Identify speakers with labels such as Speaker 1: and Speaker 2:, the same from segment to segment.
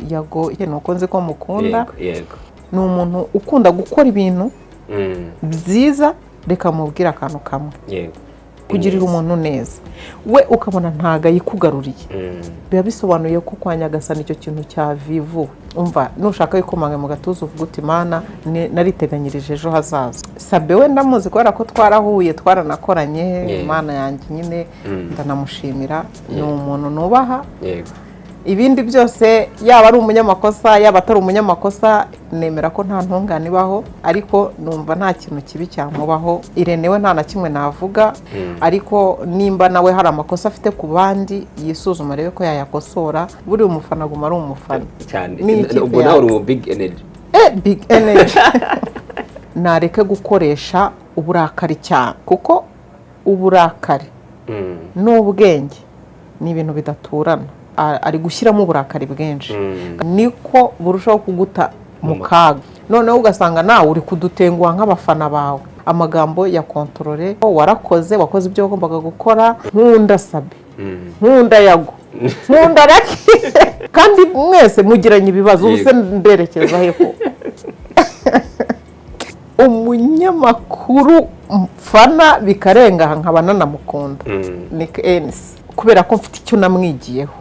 Speaker 1: yago nuko nzi ko mukunda
Speaker 2: yego
Speaker 1: ni umuntu ukunda gukora ibintu byiza reka mubwira akantu kamwe
Speaker 2: yego
Speaker 1: kugirira umuntu neza we ukabona ntaga yikugaruriye biba bisobanuye ko kwa Nyagasani icyo kintu cya vivu umva nushaka yikomanga mu gatuza uvuga uti Mana nariteganyirije ejo hazaza Sabe we ndamuzi kubera ko twarahuye twaranakoranye Mana yanjye nyine ndanamushimira ni umuntu nubaha
Speaker 2: yego
Speaker 1: ibindi byose yaba ari umunyamakosa yaba atari umunyamakosa nemera ko nta ntungane ibaho ariko numva nta kintu kibi cyamubaho Irene we nta na kimwe navuga ariko nimba nawe hari amakosa afite ku bandi yisuzuma rebe ko yayakosora buri umufana guma ari umufana
Speaker 2: cyane ubwo nawe uri big energy
Speaker 1: big energy nareke gukoresha uburakari cyane kuko uburakari n'ubwenge ni ibintu bidaturana ari gushyiramo uburakari bwinshi niko burushaho kuguta mu kaga noneho ugasanga nawe uri kudutenguha nk'abafana bawe amagambo ya kontrole warakoze wakoze ibyo wagombaga gukora nkunda Sabe nkunda Yago nkunda Raki kandi mwese mugiranye ibibazo ubuse nderekeza hepfo umunyamakuru mfana bikarenga nkaba nanamukunda ni Enisi kubera ko mfite icyo namwigiyeho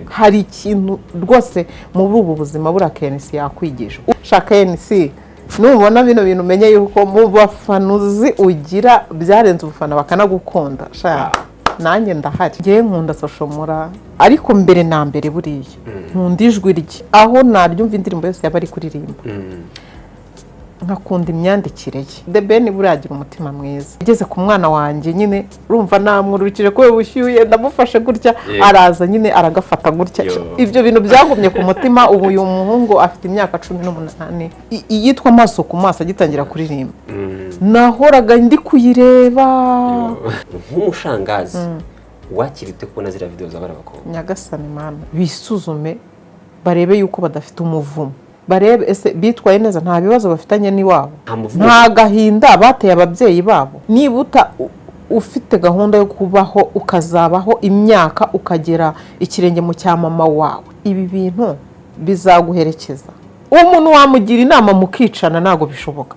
Speaker 1: hari ikintu rwose muri ubu buzima burakenisi yakwigisha ushaka Enisi nubona bino bintu umenye yuko mu bafanuzi ugira byarenze ubufana bakanagukunda nanjye ndahari ngiye nkunda Soshomura ariko mbere na mbere buriya nkunda ijwi rye aho naryumva indirimbo yose yaba ari kuririmba nkakunda imyandikire ye The Ben buragira umutima mwiza igeze ku mwana wanjye nyine urumva namwurukije ko bushyuye ndamufashe gutya araza nyine aragafata gutya ibyo bintu byagumye ku mutima ubu uyu muhungu afite imyaka 18 yitwa Maso ku maso agitangira kuririmba nahoraga ndi kuyireba
Speaker 2: nk'umushangazi wakirite kubona zira video z'abarabakobwa
Speaker 1: Nyagasani Mana bisuzume barebe yuko badafite umuvumo barebe ese bitwaye neza nta bibazo bafitanye n'iwabo nta gahinda bateye ababyeyi babo nibuta ufite gahunda yo kubaho ukazabaho imyaka ukagera ikirenge mu cya mama wawe ibi bintu bizaguherekeza umuntu wamugira inama mukicana nago bishoboka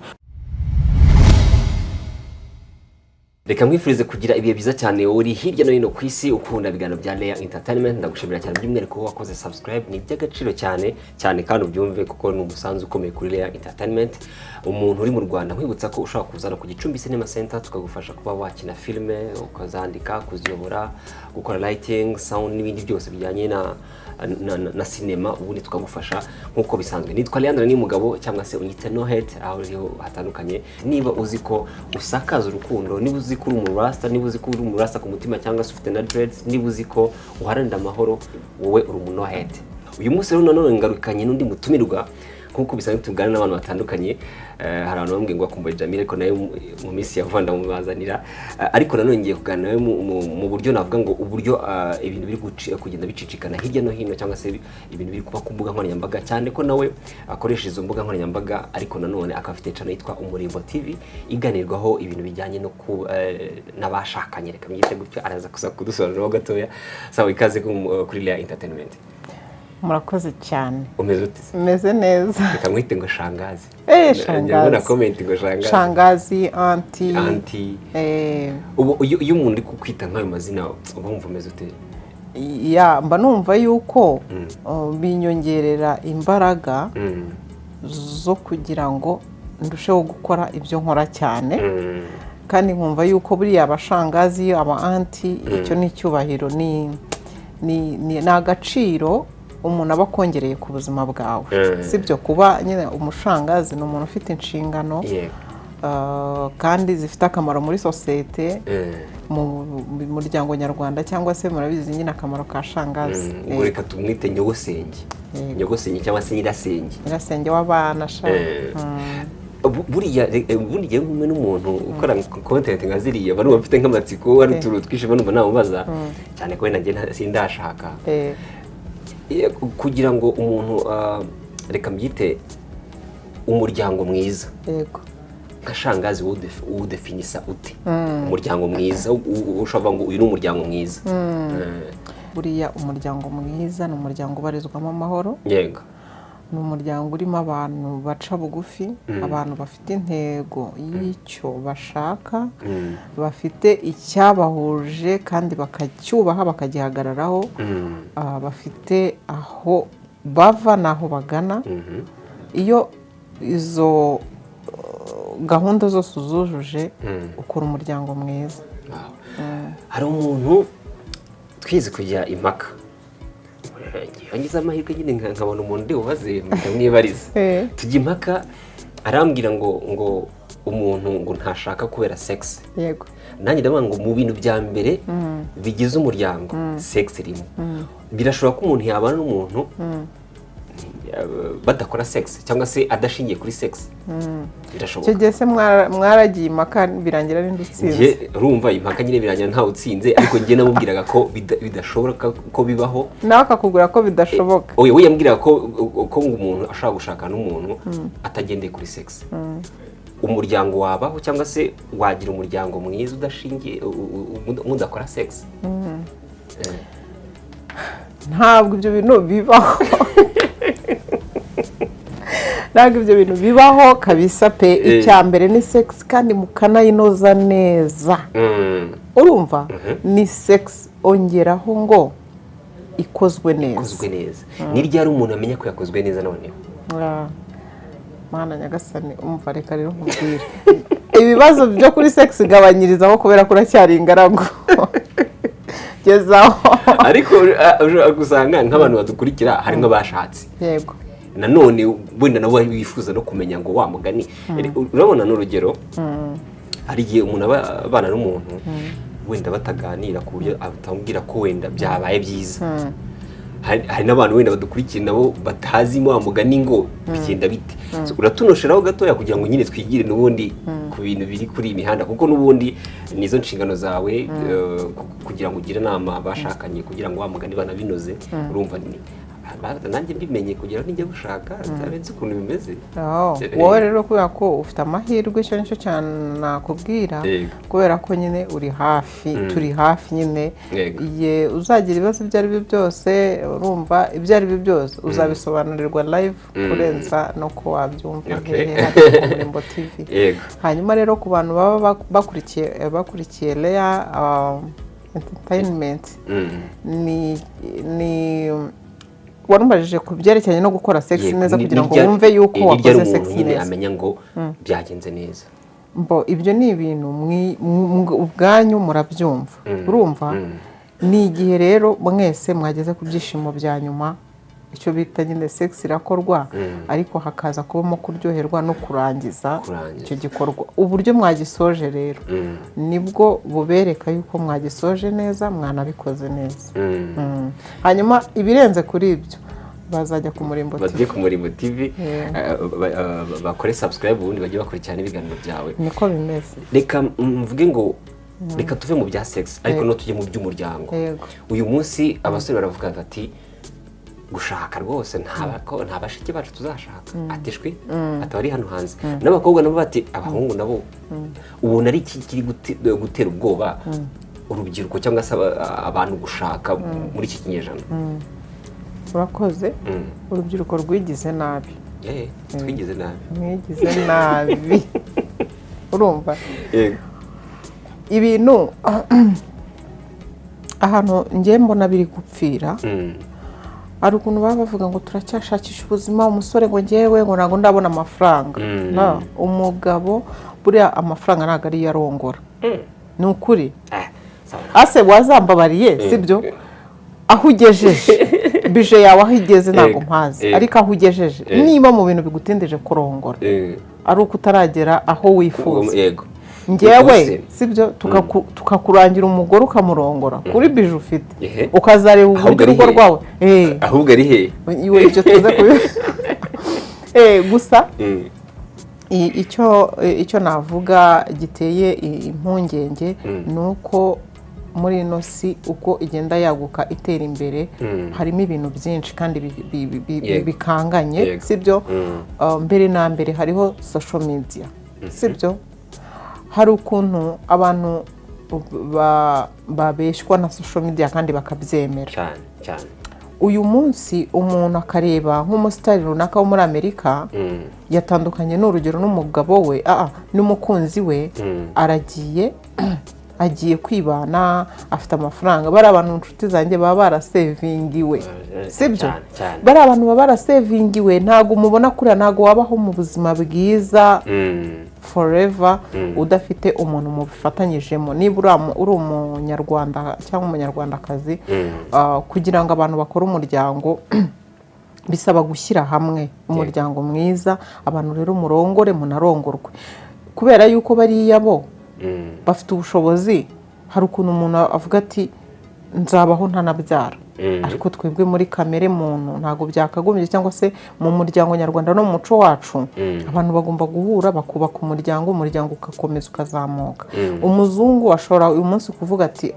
Speaker 2: reka mwifurize kugira ibihe byiza cyane uri hirya no hino ku isi ukunda ibiganiro bya Leya Entertainment ndagushimira cyane by'umwihariko wakoze subscribe ni by'agaciro cyane kandi ubyumve kuko ni umusanzu ukomeye kuri Leya Entertainment umuntu uri mu Rwanda nkwibutsa ko ushaka kuzana ku Gicumbi Cinema Center tukagufasha kuba wakina filme ukazandika kuziyobora gukora lighting sound n'ibindi byose bijyanye na cinema ubundi tukagufasha nkuko bisanzwe nitwa Leandro ni mugabo cyangwa se unyite no head aho riho hatandukanye niba uzi ko usakaza urukundo niba uzi ko uri umurasta niba uzi ko uri umurasta ku mutima cyangwa se ufite na dreads niba uzi ko uharanira amahoro wowe uri umuntu no head uyu munsi rero nanone ngarukanye n'undi mutumirwa nkuko bisanzwe tugana n'abantu batandukanye hari abantu bambwiye ngo akumbuye Jamil ariko nayo mu minsi yavanda mu bazanira ariko nanone ngiye kuganira nawe mu buryo navuga ngo uburyo ibintu biri kugenda bicicikana hirya no hino cyangwa se ibintu biri kuba ku mbuga nkoranyambaga cyane ko nawe akoresha izo mbuga nkoranyambaga ariko nanone akafite channel yitwa Umurimbo TV iganirwaho ibintu bijyanye no n'abashakanye reka myite gutyo araza kuza kudusobanurira gatoya sawa ikaze kuri Leya Entertainment
Speaker 1: murakoze cyane
Speaker 2: umeze ute
Speaker 1: meze neza
Speaker 2: reka mwite ngo shangazi
Speaker 1: shangazi
Speaker 2: na comment ngo
Speaker 1: shangazi auntie
Speaker 2: ubu iyo umuntu uri kukwita nk'ayo mazina uba wumva umeze ute
Speaker 1: mba numva yuko binyongerera imbaraga zo kugira ngo ndusheho gukora ibyo nkora cyane kandi nkumva yuko buriya abashangazi aba auntie icyo ni icyubahiro ni agaciro umuntu aba akongereye ku buzima bwawe sibyo kuba nyine umushangazi ni umuntu ufite inshingano kandi zifite akamaro muri sosiyete mu muryango nyarwanda cyangwa se murabizi nyine akamaro ka shangazi
Speaker 2: reka tumwite nyogosenge cyangwa se
Speaker 1: nyirasenge w'abana
Speaker 2: buriya nk'umwe n'umuntu ukora content nka ziriya bari bafite nk'amatsiko wari uturu twishe banumva namubaza cyane ko nanjye sindashaka kugira ngo umuntu reka mbyite umuryango mwiza
Speaker 1: yego
Speaker 2: nka shangazi udefinisa ute umuryango mwiza ushobora ngo uyu ni umuryango mwiza
Speaker 1: buriya umuryango mwiza ni umuryango ubarizwamo amahoro,
Speaker 2: yego,
Speaker 1: ni umuryango urimo abantu baca bugufi, abantu bafite intego y'icyo bashaka, bafite icyabahuje kandi bakacyubaha bakagihagararaho, bafite aho bava n'aho bagana. Iyo izo gahunda zose uzujuje ukora umuryango mwiza.
Speaker 2: Hari umuntu twize kujya impaka, ngize amahirwe nyine nkabona umuntu ndi bubaze mwibarize tujya impaka, arambwira ngo umuntu ngo ntashaka kubera sex.
Speaker 1: Yego,
Speaker 2: nanjye ndavuga ngo mu bintu bya mbere bigize umuryango sex irimo. Birashoboka ko umuntu yabana n'umuntu badakora sex cyangwa se adashingiye kuri sex. Birashoboka.
Speaker 1: Icyo gihe se mwaragiye impaka birangira ari ndutsinze?
Speaker 2: Urumva impaka nyine birangira ntawe utsinze, ariko njye namubwiraga ko bidashoboka ko bibaho,
Speaker 1: nawe akakubwira ko bidashoboka.
Speaker 2: we yambwiraga ko umuntu ashaka gushaka n'umuntu atagendeye kuri sex. Umuryango wabaho cyangwa se wagira umuryango mwiza udashingiye mudakora sex?
Speaker 1: Ntabwo ibyo bintu bibaho. Ntabwo ibyo bintu bibaho kabisa pe. Icya mbere ni sex kandi mukanayinoza neza. Urumva? Ni sex ongeraho ngo ikozwe neza.
Speaker 2: Ni ryari umuntu amenya ko yakozwe neza noneho?
Speaker 1: Mana nyagasani, umva reka rero nkubwire. Ibibazo byo kuri sex gabanyirizaho kubera ko uracyari ingaragu. Gezaho. Ariko
Speaker 2: gusanga nk'abantu badukurikira harimo abashatse.
Speaker 1: Yego.
Speaker 2: Nanone wenda nabo bifuza no kumenya ngo wa mugani. Urabona n'urugero, hari igihe umuntu abana n'umuntu wenda bataganira ku buryo atamubwira ko wenda byabaye byiza. Hari n'abantu wenda badukurikiye nabo batazimo wa mugani ngo bigenda bite. Uratunosheraho gatoya kugira ngo nyine twigire n'ubundi ku bintu biri kuri imihanda, kuko n'ubundi nizo nshingano zawe, kugira ngo ugire inama bashakanye kugira ngo wa mugani banabinoze. Urumva nanjye mbimenye kugira ngo njye gushaka nzabenze ukuntu bimeze.
Speaker 1: Wowe rero kubera ko ufite amahirwe, icyo nicyo cyane nakubwira, kubera ko nyine uri hafi, turi hafi nyine. Igihe uzagira ibibazo ibyo ari byo byose, urumva ibyo ari byo byose uzabisobanurirwa live kurenza no ko wabyumva ku Murimbo TV. Hanyuma rero ku bantu baba bakurikiye Leah Entertainment, ni warumajije ku byerekeranye no gukora sex neza kugira ngo wumve yuko wakoze sex neza,
Speaker 2: amenya ngo byagenze neza.
Speaker 1: Ibyo ni ibintu ubwanyu murabyumva. Urumva? Ni igihe rero mwese mwageze ku byishimo bya nyuma, icyo bita nyine sex irakorwa, ariko hakaza kubamo kuryoherwa no kurangiza icyo gikorwa. Uburyo mwagisoje rero nibwo bubereka yuko mwagisoje neza, mwanabikoze neza. Hanyuma ibirenze kuri ibyo bazajya ku Murimbo TV.
Speaker 2: Bagiye ku Murimbo TV bakore subscribe, ubundi bagiye bakurikirana ibiganiro byawe.
Speaker 1: Niko bimeze.
Speaker 2: Reka mvuge ngo reka tuve mu bya sex, ariko no tujye mu by'umuryango. Uyu munsi abasore baravuga bati gushaka rwose nta bashiki bacu tuzashaka, atishwe atari hano hanze. N'abakobwa nabo bati abahungu nabo ubona ari iki kiri gutera ubwoba urubyiruko cyangwa se abantu gushaka muri iki kinyejana?
Speaker 1: Urakoze. Urubyiruko rwigize nabi.
Speaker 2: Twigize nabi.
Speaker 1: Mwigize nabi. Urumva? Ibintu ahantu ngiye mbona biri gupfira, hari ukuntu baba bavuga ngo turacyashakisha ubuzima, umusore ngo ngewe ngo ntabwo ndabona amafaranga. Umugabo buriya amafaranga ntabwo ariyo arongora. Ni ukuri. Ase wazambabariye sibyo? Aho ugejeje bije yawe aho igeze ntabwo mpazi, ariko aho ugejeje niba mu bintu bigutindeje kurongora ari uko utaragera aho wifuza. Ngewe sibyo tukakurangira umugore ukamurongora kuri bije ufite, ukazareba uburyo urugo rwawe
Speaker 2: ahubwo ari he
Speaker 1: iwe ibyo tuze gusa icyo navuga giteye impungenge ni uko muri ino si uko igenda yaguka itera imbere, harimo ibintu byinshi kandi bikanganye sibyo. Mbere na mbere hariho social media sibyo. Hari ukuntu abantu babeshywa na social media kandi bakabyemera
Speaker 2: cyane cyane.
Speaker 1: Uyu munsi umuntu akareba nk'umusitari runaka wo muri Amerika yatandukanye n'urugero n'umugabo we n'umukunzi we agiye kwibana, afite amafaranga. Bari abantu inshuti zanjye baba barasevingiwe, sibyo? Bari abantu baba barasevingiwe, ntago umubona kuri, ntago wabaho mu buzima bwiza forever udafite umuntu mubifatanyijemo. Niba uri umunyarwanda cyangwa umunyarwandakazi, kugira ngo abantu bakore umuryango bisaba gushyira hamwe umuryango mwiza. Abantu rero murongore, munarongorwe, kubera yuko bariya bo bafite ubushobozi. Hari ukuntu umuntu avuga ati nzabaho ntanabyara, ariko twebwe muri kamere muntu ntago byakagombye, cyangwa se mu muryango nyarwanda no mu muco wacu abantu bagomba guhura bakubaka umuryango ugakomeza ukazamuka. Umuzungu ashobora uyu munsi kuvuga ati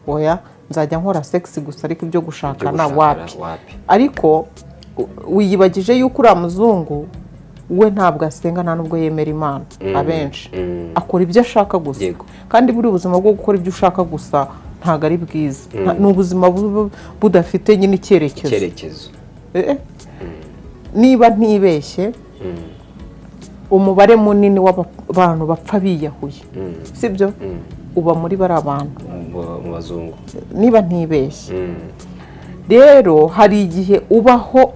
Speaker 1: oya nzajya nkora sex gusa, ariko ibyo gushakana wapi. Ariko wiyibagije yuko uriya muzungu we ntabwo asenga, nta nubwo yemera Imana. Abenshi akora ibyo ashaka gusa, kandi buri ubuzima bwo gukora ibyo ushaka gusa ntabwo ari bwiza. Ni ubuzima budafite nyine icyerekezo. Niba ntibeshye umubare munini w'abantu bapfa biyahuye, sibyo? Uba muri bari abantu
Speaker 2: mu bazungu,
Speaker 1: niba ntibeshye. Rero hari igihe ubaho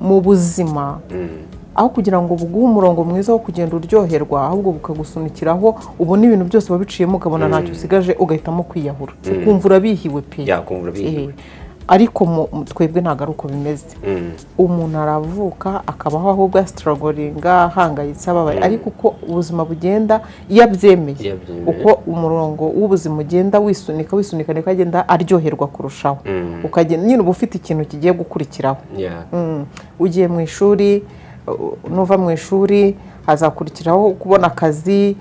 Speaker 1: mu buzima aho kugira ngo buguhe umurongo mwiza wo kugenda uryoherwa, ahubwo bukagusunikiraho ubona ibintu byose wabiciyemo ukabona ntacyo usigaje, ugahitamo kwiyahura, ukumva urabihiwe pe. Ariko twebwe ntabwo ari uko bimeze. Umuntu aravuka akabaho ahubwo asitaragoringa, ahangayitse, ababaye, ariko uko ubuzima bugenda iyo abyemeye, uko umurongo w'ubuzima ugenda wisunika niko agenda aryoherwa kurushaho. Ukagenda nyine uba ufite ikintu kigiye gukurikiraho. Ugiye mu ishuri, nuva mu ishuri hazakurikiraho kubona akazi,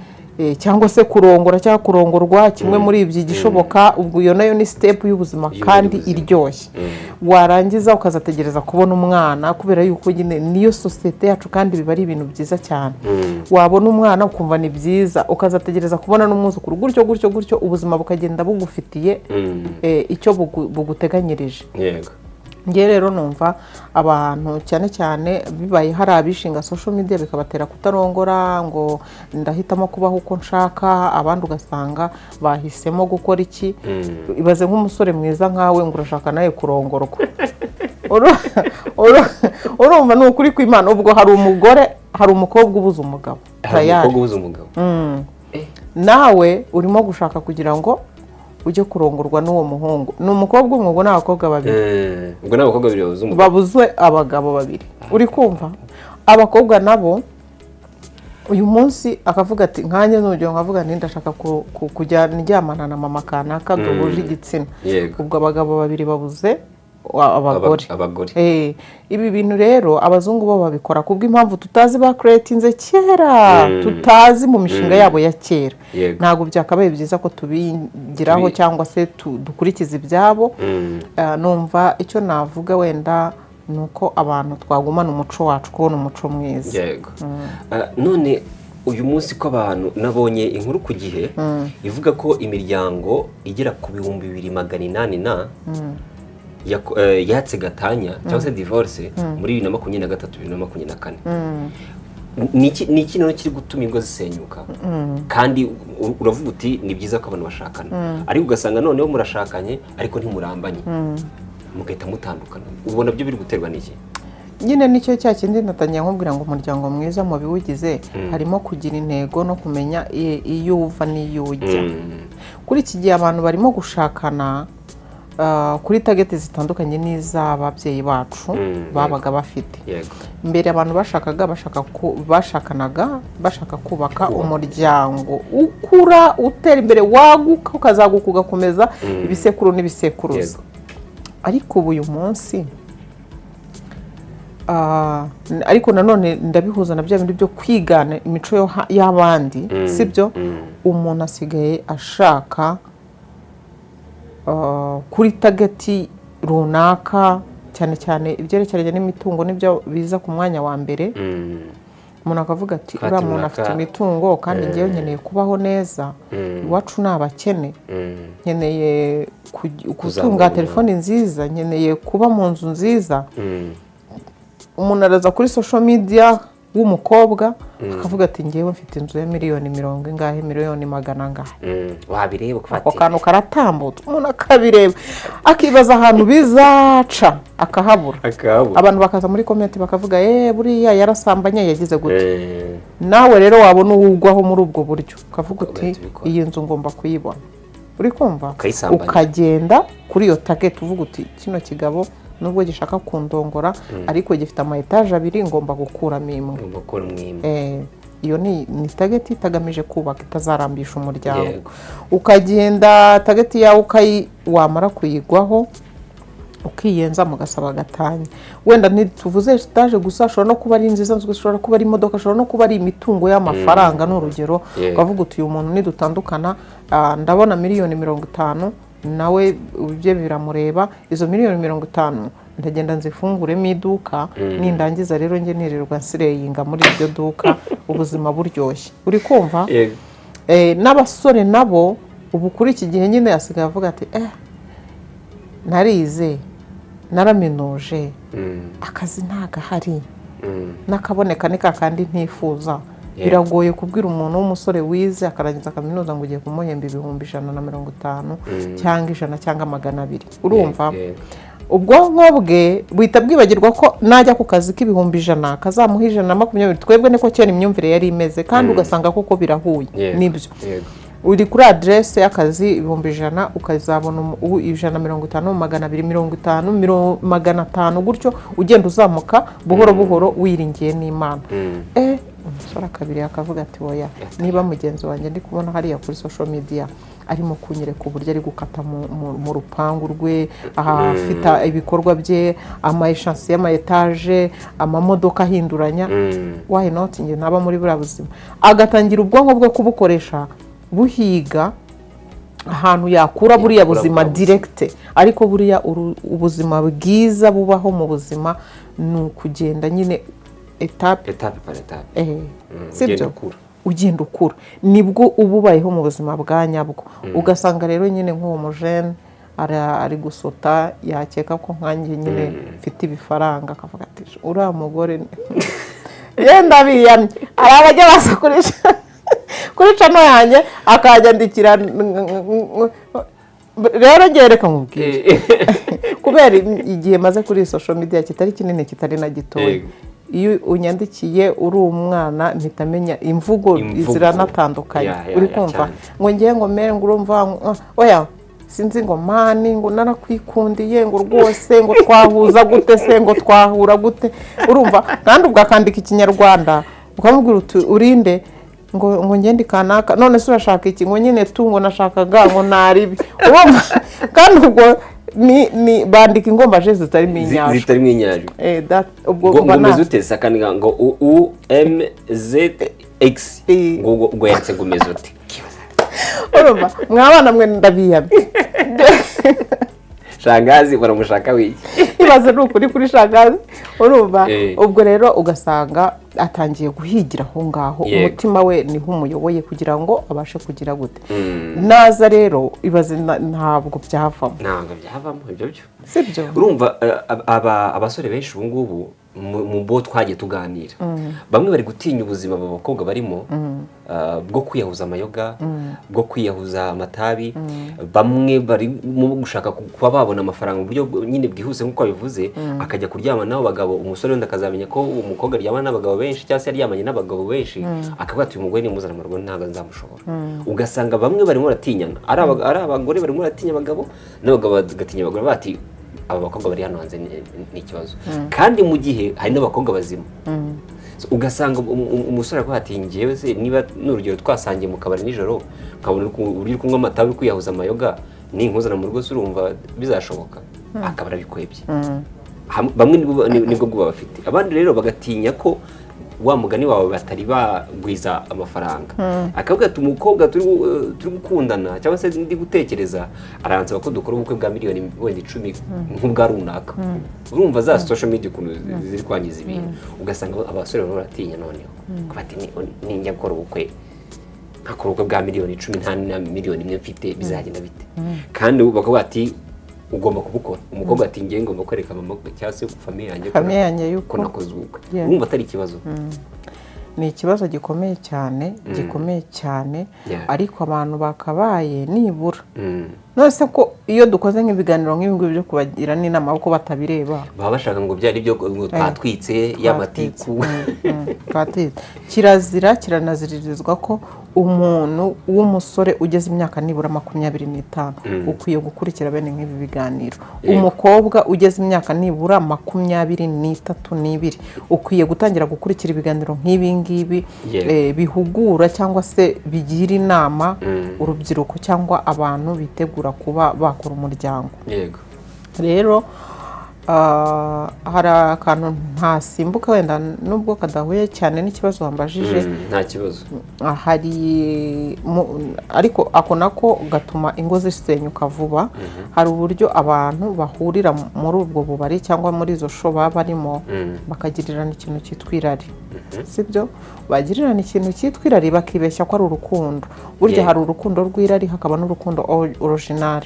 Speaker 1: cyangwa se kurongora cyangwa kurongorwa, kimwe muri ibyo gishoboka. Ubwo iyo nayo ni step y'ubuzima kandi iryoshye. Warangiza ukazategereza kubona umwana, kubera yuko nyine niyo societe yacu kandi biba ari ibintu byiza cyane. Wabona umwana ukumva ni byiza, ukazategereza kubona n'umwuzukuru, gutyo ubuzima bukagenda bugufitiye icyo buguteganyirije. Nge rero numva abantu cyane cyane bibaye hari abishinga social media bikabatera kutarongora, ngo ndahitamo kubaho uko nshaka, abandi ugasanga bahisemo gukora iki. Ibaze nk'umusore mwiza nkawe ngo urashaka nawe kurongorwa. Urumva ni ukuri kw'Imana. Ubwo hari umukobwa ubuze umugabo, nawe urimo gushaka kugira ngo ujye kurongorwa n'uwo muhungu. Ni umukobwa umwe, ubwo ni abakobwa babiri.
Speaker 2: Ubwo ni abakobwa babiri
Speaker 1: babuzwe abagabo babiri. Uri kumva? Abakobwa nabo uyu munsi akavuga ati nkanjye n'urugero nkavuga nti ndashaka kujya ndyamana na mama kanaka duhuje igitsina. Ubwo abagabo babiri babuze abagore. Ibi bintu rero abazungu bo babikora kubw'impamvu tutazi ba creatinze kera, tutazi mu mishinga yabo ya kera. Ntabwo byakabaye byiza ko tubigiraho cyangwa se dukurikiza ibyabo. Numva icyo navuga wenda nuko abantu twagumana umuco wacu, kubona umuco mwiza.
Speaker 2: None uyu munsi ko abantu nabonye inkuru ku gihe ivuga ko imiryango igera ku 2800 yatse gatanya cyangwa se divorce muri 2023-2024. Ni iki none kiri gutuma ingo zisenyuka? Kandi uravuga uti ni byiza ko abantu bashakana, ariko ugasanga noneho murashakanye ariko ntimurambanye, mugahita mutandukana. Ubona byo biri guterwa n'iki?
Speaker 1: Nyine nicyo cya kindi natangiye nkubwira ngo umuryango mwiza mu biwugize harimo kugira intego no kumenya iyo uva n'iyo ujya. Kuri iki gihe abantu barimo gushakana kuri target zitandukanye n'iz'ababyeyi bacu babaga bafite. Mbere abantu bashakanaga bashaka kubaka umuryango ukura utera imbere, waguka, ukazaguka, ugakomeza ibisekuru n'ibisekuruza. Ariko uyu munsi ariko nanone ndabihuza na bya bindi byo kwigana imico y'abandi, sibyo? Umuntu asigaye ashaka kuri target runaka, cyane cyane ibyerekeranye n'imitungo nibyo biza ku mwanya wa mbere. umuntu akavuga ati uriya muntu afite imitungo kandi ngewe nkeneye kubaho neza, iwacu ni abakene, nkeneye gutunga telefoni nziza, nkeneye kuba mu nzu nziza. Umuntu araza kuri social media w'umukobwa akavuga ati ngewe mfite inzu ya miliyoni 100 miliyoni 100
Speaker 2: wabireba
Speaker 1: ako kantu karatambutse, umuntu akabireba akibaza ahantu bizaca akahabura. Abantu bakaza muri comment bakavuga buriya yarasambanye yagize gute. Nawe rero wabona uwugwaho muri ubwo buryo ukavuga uti iyi nzu ngomba kuyibona, uri kumva, ukagenda kuri iyo target uvuga uti kino kigabo nubwo gishaka kundongora ariko gifite ama etage 2 ngomba gukuramo imwe. Iyo ni target itagamije kubaka, itazarambisha umuryango. Ukagenda target yawe wamara kuyigwaho ukiyenza mugasaba gatanya. Wenda ntituvuze etage gusa, ashobora no kuba ari nziza, ashobora kuba ari imodoka, ashobora no kuba ari imitungo y'amafaranga n'urugero. Ukavuga uti uyu muntu nidutandukana ndabona miliyoni 50 nawe ibyo biramureba, izo miliyoni 50 ndagenda nzifunguremo iduka, nindangiza rero nge nirirwa nsireyinga muri iryo duka, ubuzima buryoshye, uri kumva. N'abasore nabo ubu kuri iki gihe nyine yasigaye avuga ati narize naraminuje, akazi ntagahari, nakaboneka ni kakandi ntifuza. Biragoye kubwira umuntu w'umusore wize akarangiza kaminuza ngo ugiye kumuhemba 150 cyangwa 100 cyangwa 200, urumva. Ubwonko bwe buhita bwibagirwa ko najya ku kazi k'100 kazamuha 120. Twebwe niko cyane imyumvire yari imeze, kandi ugasanga koko birahuye nibyo. Uri kuri adresse y'akazi 100 ukazabona 150, 250, 500 gutyo ugenda uzamuka buhoro buhoro wiringiye n'Imana. Umusore akabiri akavuga ati oya, niba mugenzi wanjye ndi kubona hariya kuri social media arimo kunyereka uburyo ari gukata mu rupangu rwe, afite ibikorwa bye, ama echansi y'ama etage, amamodoka ahinduranya, why not nge naba muri buriya buzima. Agatangira ubwonko bwe kubukoresha buhiga ahantu yakura buriya buzima direct. Ariko buriya ubuzima bwiza bubaho mu buzima ni ukugenda nyine etape
Speaker 2: par etape.
Speaker 1: Sibyo ugenda ukura, nibwo ububayeho mu buzima bwa nyabwo. Ugasanga rero nyine nk'uwo mujene ari gusota, yakeka ko nkanjye nyine mfite ibifaranga, akavuga ati uriya mugore yenda biyamye. Hari abajya basakurisha kuri channel yanjye akajyandikira, rero ngereka nkubwire kubera igihe maze kuri social media kitari kinini kitari na gitoya. Iyo unyandikiye uri umwana ntitamenya imvugo ziranatandukanye, uri kumva ngo ngiye ngo mere ngo urumva oya sinzi ngo mani ngo narakwikundiye ngo rwose ngo twahuza gute se ngo twahura gute, urumva. Kandi ubwakandika ikinyarwanda ukamubwira uti urinde ngo ngende kanaka, none se urashaka iki, ngo nyine tungo nashakaga ngo naribi, urumva. Kandi ubwo ni bandika ingombaje zitarimo
Speaker 2: inyajwi. Ubwo ngomeze utese akandika ngo UMZX ngo yatse ngomeze uti.
Speaker 1: Urumva mwabana mwe ndabiyamye.
Speaker 2: Shangazi baramushaka wiki.
Speaker 1: Ibaze n'ukuri kuri shangazi, urumva. Ubwo rero ugasanga atangiye guhigira aho ngaho, umutima we niho umuyoboye kugira ngo abashe kugira gute. Naza rero ibaze ntabwo byavamo
Speaker 2: ibyo byo,
Speaker 1: sibyo.
Speaker 2: Urumva abasore benshi ubu ngubu mu bo twagiye tuganira, bamwe bari gutinya ubuzima b'abakobwa barimo, bwo kwiyahuza amayoga, bwo kwiyahuza amatabi. Bamwe bari mu gushaka kuba babona amafaranga mu buryo nyine bwihuse nk'uko bivuze, akajya kuryama n'abo bagabo. Umusore wenda akazamenya ko umukobwa aryama n'abagabo benshi cyangwa se yaryamanye n'abagabo benshi, akavuga ati uyu mugore nimuzana mu rugo ntabwo nzamushobora. Ugasanga bamwe barimo baratinyana, ari abagore barimo baratinya abagabo, n'abagabo bagatinya abagore, bati aba bakobwa bari hano hanze ni ikibazo. Kandi mu gihe hari n'abakobwa bazima, ugasanga umusore avuga ati ngewe se niba n'urugero twasangiye mu kabari nijoro nkabona uri kunywa amatabi, uri kwiyahuza amayoga, ninkuzana mu rugo urumva bizashoboka. Akaba arabikwebye. Bamwe nibwo baba bafite, abandi rero bagatinya ko wa mugani wawe batari bagwiza amafaranga akavuga ati umukobwa turi gukundana cyangwa se ndi gutekereza aransaba ko dukora ubukwe bwa miliyoni wenda 10 nk'ubwa runaka urumva za social media ukuntu ziri kwangiza ibintu ugasanga abasore baba baratinya noneho bati ninjya gukora ubukwe nkakora ubukwe bwa miliyoni 10 nta na miliyoni imwe mfite bizagenda bite kandi bakavuga ati ugomba kubukora umukobwa ati ngiye ngomba kwereka mama cyangwa se famille yanjye
Speaker 1: yuko
Speaker 2: nakoze ubukwe urumva atari ikibazo
Speaker 1: ni ikibazo gikomeye cyane ariko abantu bakabaye nibura nose ko iyo dukoze nk'ibiganiro nk'ibi byo kubagira n'inama uko batabireba
Speaker 2: baba bashaka ngo byari byo twatwitse y'amatiku
Speaker 1: kiranaziririzwa ko umuntu w'umusore ugeze imyaka nibura 25 ukwiye gukurikira bene nk'ibi biganiro umukobwa ugeze imyaka nibura 23 ukwiye gutangira gukurikira ibiganiro nk'ibi ngibi bihugura cyangwa se bigira inama urubyiruko cyangwa abantu bitegura kuba bakora umuryango
Speaker 2: yego
Speaker 1: rero hari akantu ntasimbuka wenda nubwo kadahuye cyane n'ikibazo wambajije
Speaker 2: nta kibazo
Speaker 1: hari ariko ako nako gatuma ingo zisenyuka vuba hari uburyo abantu bahurira muri ubwo bubari cyangwa muri izo show barimo bakagirirana ikintu cyitwirari sibyo bagirirana ikintu cyitwirari bakibeshya ko ari urukundo burya hari urukundo rw'irari hakaba n'urukundo original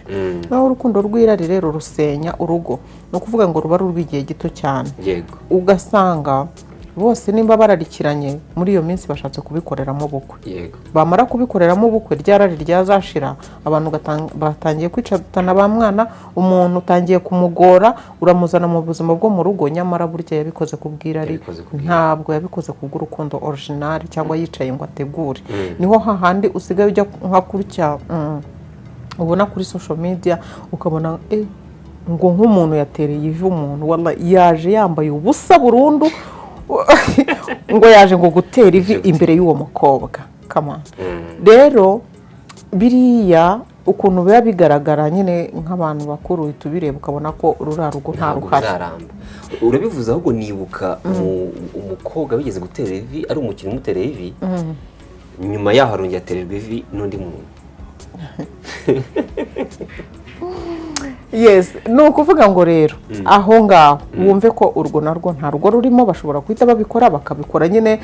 Speaker 1: naho urukundo rw'irari rero rusenya urugo no kuvuga ngo ruba rw'igihe gito cyane
Speaker 2: yego
Speaker 1: ugasanga bose nimba bararikiranye muri iyo minsi bashatse kubikoreramo ubukwe
Speaker 2: yego
Speaker 1: bamara kubikoreramo ubukwe ryarari ryazashira abantu batangiye kwicatana ba mwana umuntu utangiye kumugora uramuzana mu buzima bwo mu rugo nyamara burya yabikoze kubwirari ntabwo yabikoze kubw'urukundo original cyangwa yicaye ngo ategure niho hahandi usigaye ujya nka kurya ubona kuri social media ukabona ngo nk'umuntu yatereye ivi umuntu wallahi yaje yambaye ubusa burundu ngo yaje ngo gutera ivi imbere y'uwo mukobwa kama rero biriya ukuntu biba bigaragara nyine nk'abantu bakuru tubireba ukabona ko rugo nta ruhare
Speaker 2: urabivuze ahubwo nibuka umukobwa wigeze gutera ivi ari umukino umutereye ivi nyuma yaho arongera atererwa ivi n'undi muntu
Speaker 1: yes no kuvuga ngo rero aho ngaho wumve ko urwo narwo nta rugo rurimo bashobora kwita babikora bakabikora nyine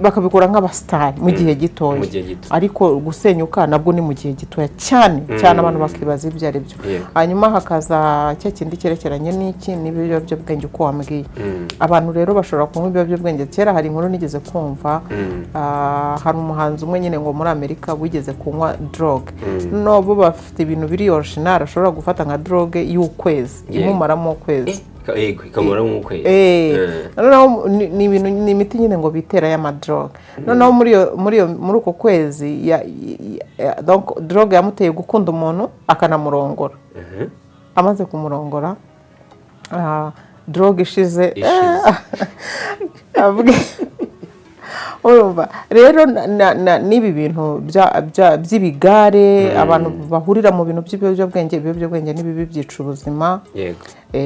Speaker 1: bakabikora nk'abastari mu gihe gitoya ariko gusenyuka nabwo ni mu gihe gitoya cyane abantu bakibaza ibyo ari byo hanyuma hakaza cya kindi cyerekeranye n'iki n'ibiyobyabwenge uko wambwiye abantu rero bashobora kunywa ibiyobyabwenge kera hari inkuru nigeze kumva hari umuhanzi umwe nyine ngo muri Amerika wigeze kunywa drogue no bo bafite ibintu biri original ashobora gufata nka drogue y'ukwezi imumaramo ukwezi
Speaker 2: ikamaramo ukwezi
Speaker 1: noneho ni ibintu ni imiti nyine ngo bitera y'amadrogue noneho muri uko kwezi donc drogue yamuteye gukunda umuntu akanamurongora amaze kumurongora drogue ishize urumva rero n'ibi bintu by'ibigare abantu bahurira mu bintu by'ibiyobyabwenge n'ibibi byica ubuzima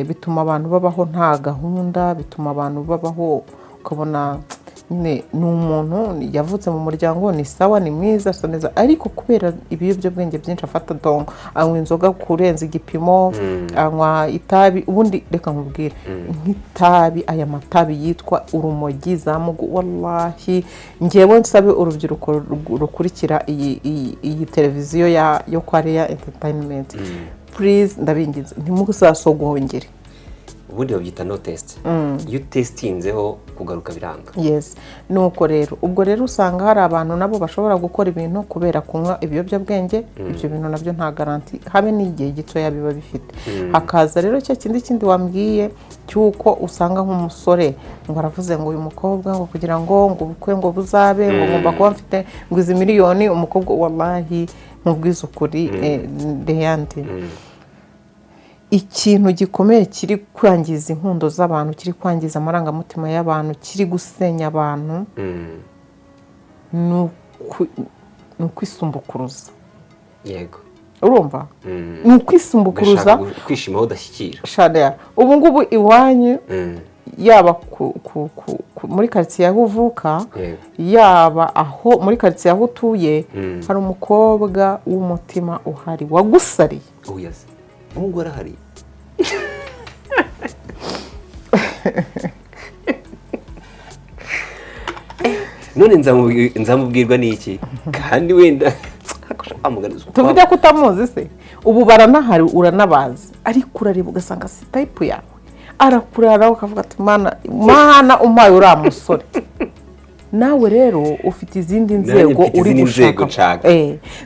Speaker 1: bituma abantu babaho nta gahunda bituma abantu babaho ukabona nyine ni umuntu yavutse mu muryango ni sawa ni mwiza so neza ariko kubera ibiyobyabwenge byinshi afata dongo anywa inzoga kurenza igipimo anywa itabi ubundi reka nkubwire nk'itabi aya matabi yitwa urumogi zamugu wallahi ngewe nsabe urubyiruko rukurikira iyi televiziyo yo kwa Leya Entertainment please ndabingiza ntimuzasogongere
Speaker 2: ubundi babyita no test iyo testinzeho kugaruka biranga
Speaker 1: yes nuko rero ubwo rero usanga hari abantu nabo bashobora gukora ibintu kubera kunywa ibiyobyabwenge ibyo bintu nabyo nta garanti habe n'igihe gitoya biba bifite hakaza rero cya kindi wambwiye cyuko usanga nk'umusore ngo aravuze ngo uyu mukobwa ngo kugira ngo ubukwe ngo buzabe ngo ngomba kuba mfite ngo izi miliyoni umukobwa wallahi nkubwiza ukuri deyandi ikintu gikomeye kiri kwangiza inkundo z'abantu kiri kwangiza amarangamutima y'abantu kiri gusenya abantu ni ukwisumbukuruza
Speaker 2: yego
Speaker 1: urumva ni ukwisumbukuruza
Speaker 2: kwishimaho udashyikira
Speaker 1: shada ubu ngubu iwanyu yaba muri quartier aho uvuka yaba aho muri quartier aho utuye hari umukobwa w'umutima uhari wagusariye
Speaker 2: yes umuhungu arahari none nzamubwirwa n'iki kandi wenda
Speaker 1: tuvuge ko utamuzi se ubu baranahari uranabazi ariko urareba ugasanga si type yawe arakurara ukavuga ati mana umpaye uriya musore nawe rero ufite izindi nzego uri gushaka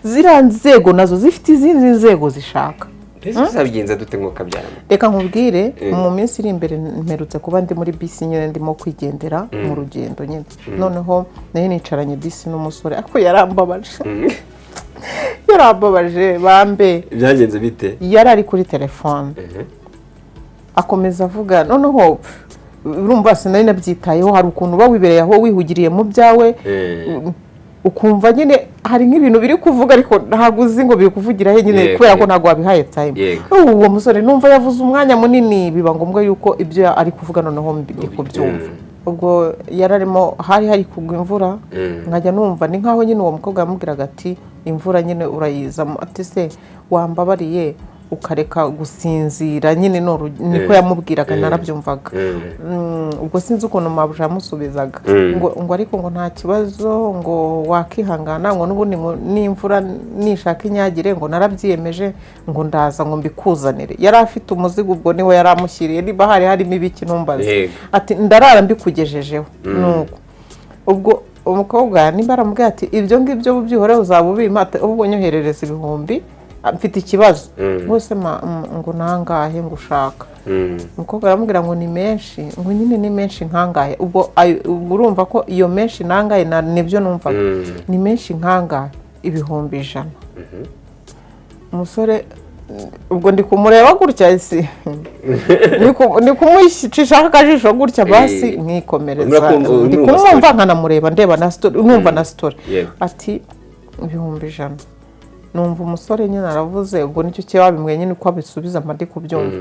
Speaker 1: ziriya nzego nazo zifite izindi nzego zishaka
Speaker 2: tuzabigenza dute ngo kabyaramo
Speaker 1: reka nkubwire mu minsi iri imbere mperutse kuba ndi muri bisi nyine ndimo kwigendera mu rugendo nyine noneho nayo nicaranye bisi n'umusore ariko yarambabaje bambe
Speaker 2: byagenze bite
Speaker 1: yari ari kuri telefone akomeza avuga noneho urumva sinari nabyitayeho hari ukuntu uba wibereye aho wihugiriye mu byawe ukumva nyine hari nk'ibintu biri kuvuga ariko ntabwo uzi ngo biri kuvugira he nyine kubera ko ntabwo wabihaye time uwo musore numva yavuze umwanya munini biba ngombwa yuko ibyo ari kuvuga noneho ndi kubyumva ubwo yararimo hari kugwa imvura nkajya numva ni nkaho nyine uwo mukobwa yamubwiraga ati imvura nyine urayiza ati se wambabariye ukareka gusinzira nyine niko yamubwiraga narabyumvaga ubwo sinzi ukuntu mabuja yamusubizaga ngo ariko ngo nta kibazo ngo wakihangana ngo n'ubundi n'imvura nishaka inyagire ngo narabyiyemeje ngo ndaza ngo mbikuzanire yari afite umuzigo ubwo niwe yari amushyiriye niba harimo ibiki ntumbaze ati ndarara mbikugejejeho nuko ubwo umukobwa niba aramubwira ati ibyo ngibyo byihore uzaba ubima ubwo nyoherereza 1000 mfite ikibazo bose ngo nangahe ngo ushaka umukobwa aramubwira ngo ni menshi ngo nyine ni menshi nkangahe ubwo urumva ko iyo menshi nangahe nibyo numvaga ni menshi nkangahe 100 umusore ubwo ndi kumureba gutya isi ni kumwishisha akajisho gutya basi nkikomereza ndi kumwumva nkanamureba ndeba na story numva na story ati 100 numva umusore nyine aravuze ubwo nicyo cyabimwe nyine uko abisubiza amadi kubyumva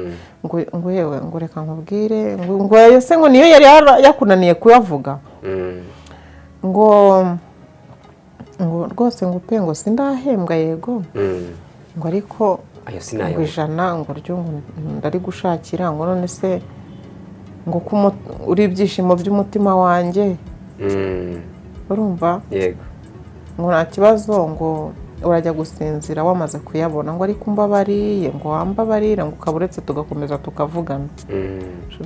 Speaker 1: ngo yewe ngo reka nkubwire ngo yese ngo niyo yari yakunaniye kuyavuga ngo rwose ngo pe ngo sindahembwa yego ngo ariko
Speaker 2: ayo sinayo
Speaker 1: ngo 100 ngo ryo ndari gushakira ngo none se ngo uri ibyishimo by'umutima wanjye urumva
Speaker 2: yego
Speaker 1: ngo nta kibazo ngo urajya gusinzira wamaze kuyabona ngo ariko mbabariye ngo wambabarira ngo ukaburetse tugakomeza tukavugana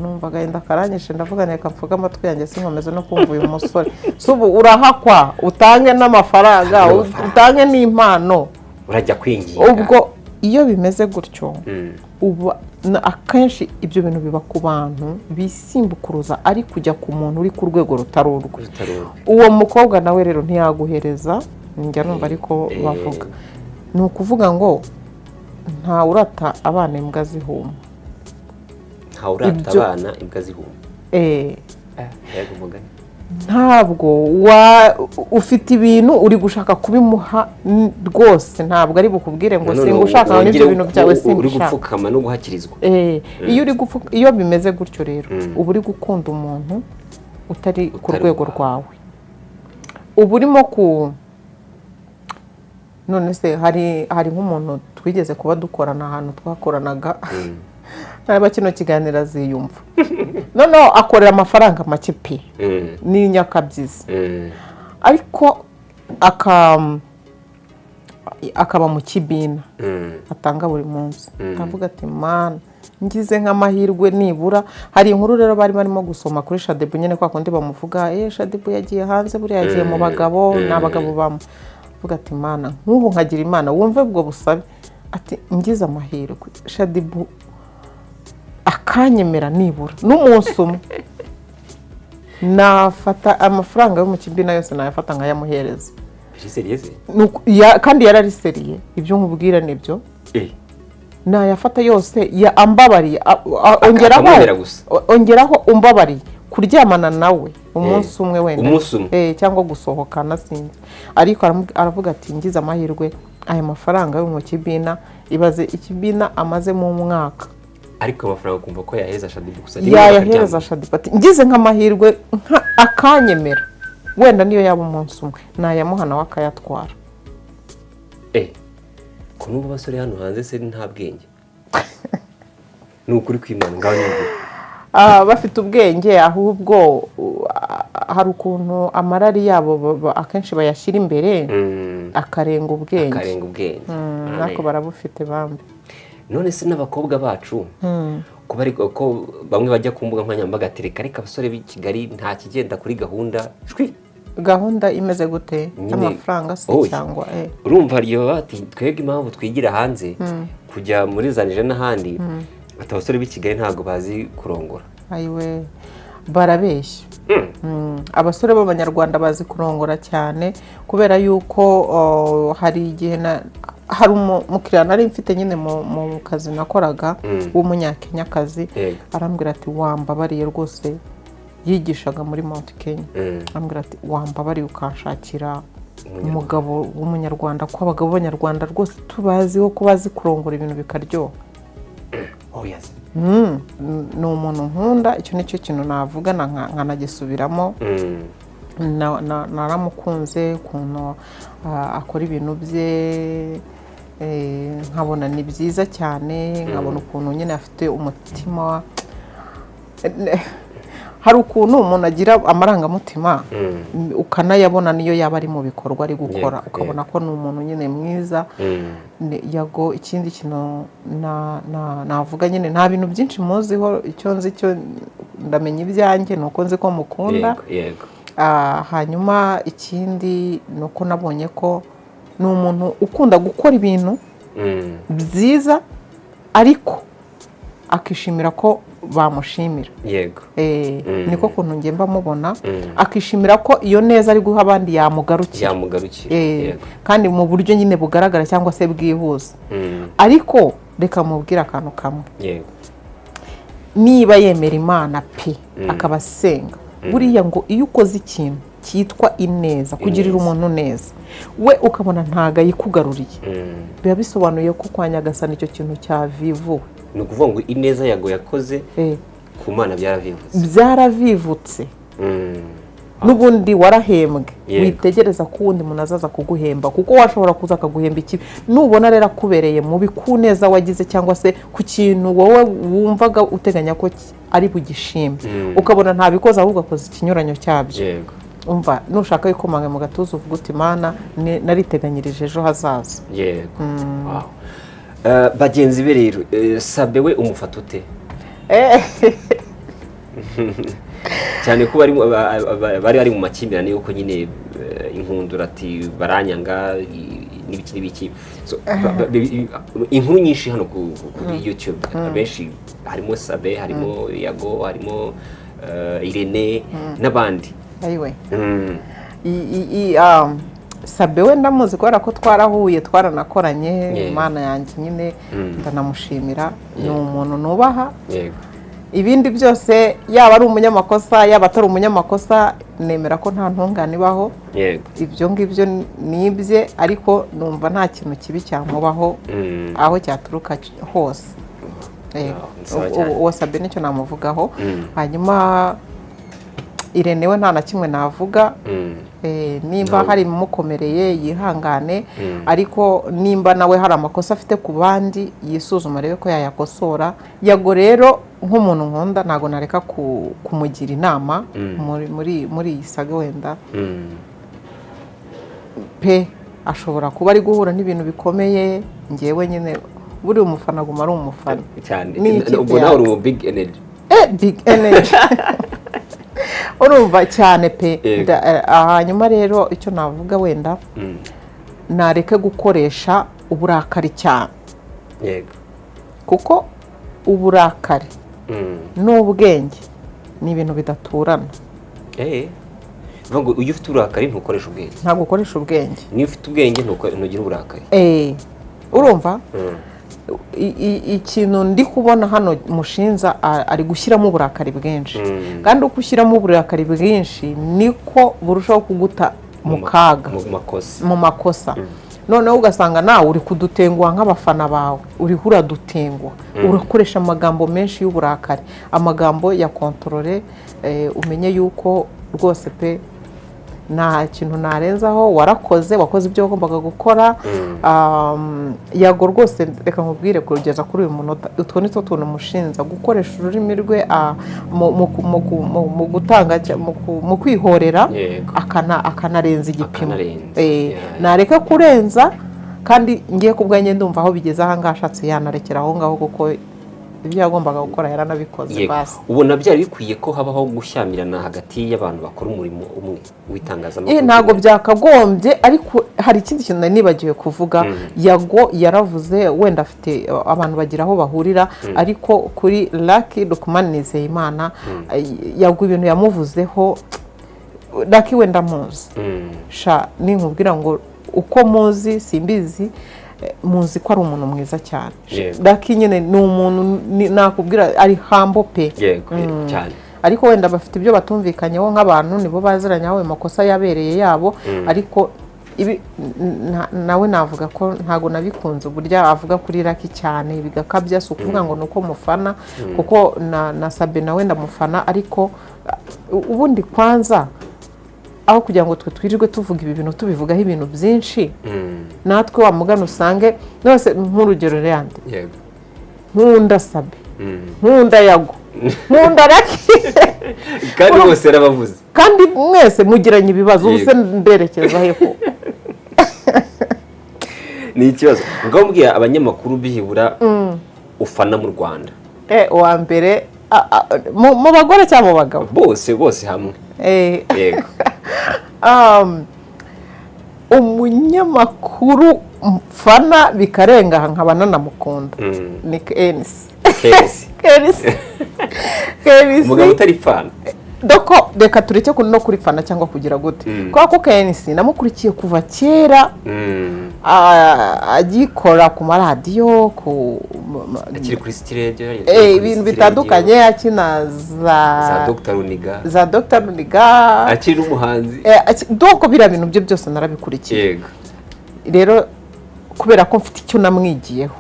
Speaker 1: numva gahinda karanyishe ndavuga reka mvuga amatwi yanjye sinkomeze no kumva uyu musore subu urahakwa utange n'amafaranga utange n'impano
Speaker 2: urajya kwinginga
Speaker 1: ubwo iyo bimeze gutyo uba akenshi ibyo bintu biba ku bantu bisimbukuruza ari kujya ku muntu uri ku rwego rutarurwa uwo mukobwa nawe rero ntiyaguhereza njya numva ariko bavuga ni ukuvuga ngo nta urata abana imbwa zihuma
Speaker 2: nta urata abana imbwa zihuma yego mugani
Speaker 1: ntabwo ufite ibintu uri gushaka kubimuha rwose ntabwo ari bukubwire ngo singa ushaka n'ibyo bintu byawe singa
Speaker 2: uri gupfukama no guhakirizwa
Speaker 1: iyo bimeze gutyo rero uba uri gukunda umuntu utari ku rwego rwawe uba urimo none se hari nk'umuntu twigeze kuba dukorana ahantu twakoranaga naba kino kiganiro aziyumva noneho akorera amafaranga make pe ni nyakabyizi ariko akaba mu kibina atanga buri munsi avuga ati mana ngize nk'amahirwe nibura hari inkuru rero bari barimo gusoma kuri Shadibu nyine kwa kundi bamuvuga Shadibu yagiye hanze buriya yagiye mu bagabo n'abagabo avuga ati mana nk'ubu nkagira imana wumve ubwo busabe ati ngize amahirwe Shadibu akanyemera nibura n'umunsi umwe nafata amafaranga yo mu kibina yose nayafata nkayamuhereza kandi yarariseriye ibyo nkubwira nibyo nayafata yose ambabariye ongeraho umbabariye kuryamana nawe umunsi umwe wenda cyangwa gusohokana sinzi ariko aravuga ati ngize amahirwe aya mafaranga yo mu kibina ibaze ikibina amaze mu mwaka
Speaker 2: ariko amafaranga kumva ko yahereza Shadibu gusa
Speaker 1: yahereza Shadibu ati ngize nk'amahirwe akanyemera wenda niyo yaba umunsi umwe nayamuha nawe akayatwara.
Speaker 2: ko n'ubu basore hano hanze se nta bwenge ni ukuri kw'Imana ngaho nyumvira.
Speaker 1: Bafite ubwenge ahubwo hari ukuntu amarari yabo akenshi bayashyira imbere akarenga ubwenge. Nako barabufite bambe.
Speaker 2: None se n'abakobwa bacu ko bamwe bajya ku mbuga nkoranyambaga tereka reka abasore b'i Kigali nta kigenda kuri gahunda imeze gute amafaranga se cyangwa urumva ryo bati twebwe impamvu twigira hanze kujya muri zanije n'ahandi abasore b'i Kigali ntago bazi kurongora.
Speaker 1: Ayiwe barabeshya. Abasore b'Abanyarwanda bazi kurongora cyane kubera yuko hari igihe hari umukiriya nari mfite nyine mu kazi nakoraga w'umunyakenyakazi arambwira ati wambabariye rwose, yigishaga muri Mount Kenya. Arambwira ati wambabariye ukanshakira umugabo w'Umunyarwanda, ko abagabo b'Abanyarwanda rwose tubaziho ko bazi kurongora ibintu bikaryoha. Ni umuntu nkunda, icyo nicyo kintu navuga nkanagisubiramo. Naramukunze ukuntu akora ibintu bye, nkabona ni byiza cyane, nkabona ukuntu nyine afite umutima. Hari ukuntu umuntu agira amarangamutima ukanayabona niyo yaba ari mu bikorwa ari gukora, ukabona ko ni umuntu nyine mwiza. Yago ikindi kintu navuga nyine nta bintu byinshi muziho, icyo nzi cyo ndamenya ibyanjye nuko nzi ko mukunda. Hanyuma ikindi nuko nabonye ko ni umuntu ukunda gukora ibintu byiza ariko akishimira ko bamushimira. Niko kuntu ngiye mbamubona, akishimira ko iyo neza ari guha abandi yamugarukira. Kandi mu buryo nyine bugaragara cyangwa se bwihuse. Ariko reka mubwira akantu kamwe, niba yemera Imana pe akaba asenga, buriya ngo iyo ukoze ikintu cyitwa ineza, kugirira umuntu neza, we ukabona ntago ayikugaruriye, biba bisobanuye ko kwa Nyagasani icyo kintu cyavivuwe.
Speaker 2: Ni ukuvuga ngo ineza Yago yakoze ku Mana
Speaker 1: byaravivutse. N'ubundi warahembwe, witegereza ko uwundi muntu azaza kuguhemba, kuko washobora kuza akaguhemba ikibi. Nubona rero akubereye mubi ku neza wagize cyangwa se ku kintu wowe wumvaga uteganya ko ari bugishime, ukabona ntabikoze ahubwo akoze ikinyuranyo cyabyo, umva nushaka yikomanga mu gatuza uvuga uti Mana nariteganyirije ejo hazaza.
Speaker 2: Bagenzi be rero Sabe we umufata ute? Cyane ko bari mu makimbirane yuko nyine inkundura ati baranyanga n'ibiki. Inkuru nyinshi hano kuri YouTube abenshi harimo Sabe, harimo Yago, harimo Irene n'abandi. Sabe we ndamuzi kubera ko twarahuye twaranakoranye. Imana yanjye nyine ndanamushimira, ni umuntu nubaha. Ibindi byose yaba ari umunyamakosa yaba atari umunyamakosa nemera ko nta ntungane ibaho. Ibyo ngibyo nibye, ariko numva nta kintu kibi cyamubaho aho cyaturuka hose. Uwo Sabe nicyo namuvugaho. Hanyuma Irene we nta na kimwe navuga. Nimba hari mukomereye yihangane, ariko nimba nawe hari amakosa afite ku bandi yisuzuma arebe ko yayakosora. Yago rero nk'umuntu nkunda ntago nareka kumugira inama muri iyi saga wenda pe ashobora kuba ari guhura n'ibintu bikomeye. Ngewe nyine buri umufana aguma ari umufana cyane. Ubwo nawe uri big energy.
Speaker 1: Big energy. Urumva cyane pe. Hanyuma rero icyo navuga wenda nareke gukoresha uburakari cyane. Kuko uburakari n'ubwenge ni ibintu bidaturana.
Speaker 2: Ngo iyo ufite uburakari ntukoresha ubwenge.
Speaker 1: Ntabwo ukoresha ubwenge.
Speaker 2: Niyo ufite ubwenge ntugira uburakari.
Speaker 1: Urumva ikintu ndi kubona hano mushinza ari gushyiramo uburakari bwinshi, kandi uko ushyiramo uburakari bwinshi niko burushaho kuguta mu kaga, mu makosa. Noneho ugasanga nawe uri kudutenguha nk'abafana bawe, uri uradutenguha, urakoresha amagambo menshi y'uburakari, amagambo ya kontrole. Umenye yuko rwose pe nta kintu narenzaho, wakoze ibyo wagombaga gukora. Yago rwose reka nkubwire kugeza kuri uyu munota utwo ni two tuntu mushinza gukoresha ururimi rwe mu gutanga mu kwihorera akanarenza igipimo. Nareka kurenza kandi ngiye kubwanjye ndumva aho bigeze aha ngaha ashatse yanarekera aho ngaho kuko ibyo yagombaga gukora yaranabikoze basi.
Speaker 2: Ubona byari bikwiye ko habaho gushyamirana hagati y'abantu bakora umurimo umwe w'itangazamakuru?
Speaker 1: Ntabwo byakagombye, ariko hari ikindi kintu nari nibagiwe kuvuga. Yago yaravuze wenda afite abantu bagira aho bahurira, ariko kuri Lucky Lukman Nizeyimana Yago ibintu yamuvuzeho Lucky wenda muzi ninkubwira ngo uko muzi simbizi, muzi ko ari umuntu mwiza cyane. Lucky nyine ni umuntu nakubwira ari humble pe
Speaker 2: cyane,
Speaker 1: ariko wenda bafite ibyo batumvikanyeho nk'abantu nibo baziranye aho makosa yabereye yabo. Ariko ibi nawe navuga ko ntago nabikunze uburyo avuga kuri Lucky cyane bigakabya, si ukuvuga ngo nuko mufana kuko na Sabe nawe ndamufana, ariko ubundi kwanza aho kugira ngo twirirwe tuvuga ibi bintu tubivugaho ibintu byinshi, natwe wa mugano usange nose nk'urugero rende nkunda Sabe, nkunda Yago, nkunda Lucky
Speaker 2: kandi bose arabavuze,
Speaker 1: kandi mwese mugiranye ibibazo ubuse nderekeza heho.
Speaker 2: Ni ikibazo ngo mbwira abanyamakuru bihibura ufana mu Rwanda.
Speaker 1: Uwa mbere mu bagore cyangwa mu bagabo?
Speaker 2: Bose hamwe.
Speaker 1: Yego. Umunyamakuru mfana bikarenga nkaba nanamukunda ni Kenisi.
Speaker 2: Umugabo utari fana
Speaker 1: doko reka tureke no kuri fana cyangwa kugira gute, kwa ko Kenisi namukurikiye kuva kera agikora ku maradiyo
Speaker 2: akiri kuri stage
Speaker 1: ibintu bitandukanye, akina
Speaker 2: za Dr. Runiga akiri umuhanzi
Speaker 1: doko bira bintu byo byose narabikurikiye. Rero kubera ko mfite icyo namwigiyeho,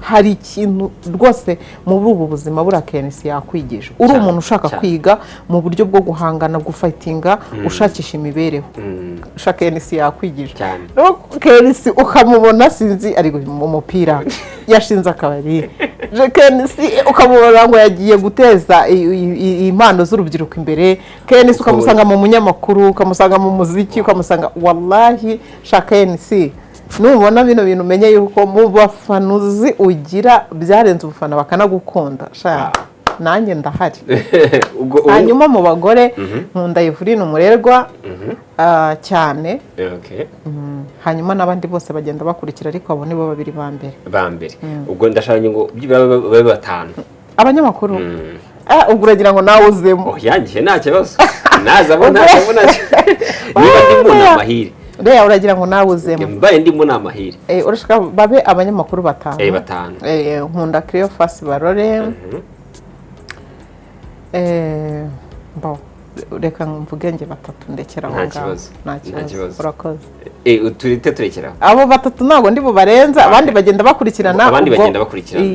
Speaker 1: hari ikintu rwose muri ubu buzima bura Kenisi yakwigisha. Uri umuntu ushaka kwiga mu buryo bwo guhangana gufightinga ushakisha imibereho, ushaka Kenisi yakwigisha. Kenisi ukamubona sinzi ari mu mupira yashinze akabari, Kenisi ukamubona ngo yagiye guteza impano z'urubyiruko imbere, Kenisi ukamusanga mu munyamakuru, ukamusanga mu muziki, ukamusanga wallahi shaka Kenisi. Nubona bino bintu umenye yuko mu bafanuzi ugira byarenze ubufana bakanagukunda nanjye ndahari. Hanyuma mu bagore nkunda Evelyn Umurerwa cyane. Hanyuma n'abandi bose bagenda bakurikira, ariko abo nibo babiri ba mbere.
Speaker 2: Ubwo ndashaka ngo babe batanu
Speaker 1: abanyamakuru. Ubwo uragira ngo nawe uzemo?
Speaker 2: Yangiye nta kibazo nazabona niba ndimo n'amahire.
Speaker 1: Reya uragira ngo nawe uzemo?
Speaker 2: Mbaye ndimo n'amahire.
Speaker 1: Urashaka babe abanyamakuru batanu?
Speaker 2: Batanu.
Speaker 1: Nkunda Cleophas Barore. Reka mvuge nge batatu ndekera aho ngaho. Nta kibazo. Urakoze.
Speaker 2: Turite turekera.
Speaker 1: Abo batatu ntago ndi bubarenza, abandi bagenda bakurikirana.
Speaker 2: Abandi bagenda bakurikirana.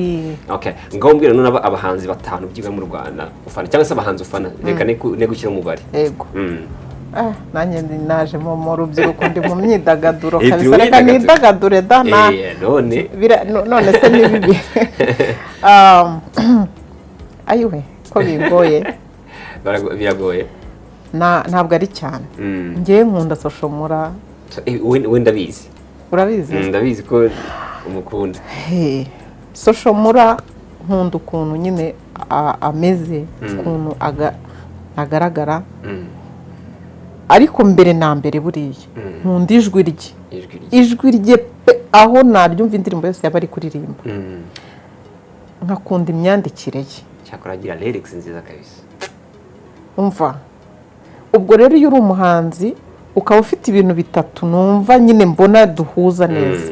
Speaker 2: Okay. Ngaho mbwira none abahanzi batanu byiga mu Rwanda ufana cyangwa se abahanzi ufana, reka ne gushyira umubare.
Speaker 1: Yego. Nanjye naje mu rubyiruko ndi mu myidagaduro kabisa, reka nidagadure da none se ni bibi. Ayiwe ko bigoye.
Speaker 2: Biragoye.
Speaker 1: Ntabwo ari cyane. Ngiye nkunda Soshomura.
Speaker 2: Wenda bizi.
Speaker 1: Urabizi?
Speaker 2: Ndabizi ko umukunda.
Speaker 1: Soshomura nkunda ukuntu nyine ameze, ukuntu agaragara. Ariko mbere na mbere buriya nkunda ijwi rye aho naryumva indirimbo yose yaba ari kuririmba. Nkakunda imyandikire ye,
Speaker 2: cyakora agira lyrics nziza kabisa.
Speaker 1: Umva ubwo rero iyo uri umuhanzi ukaba ufite ibintu bitatu numva nyine mbona duhuza neza,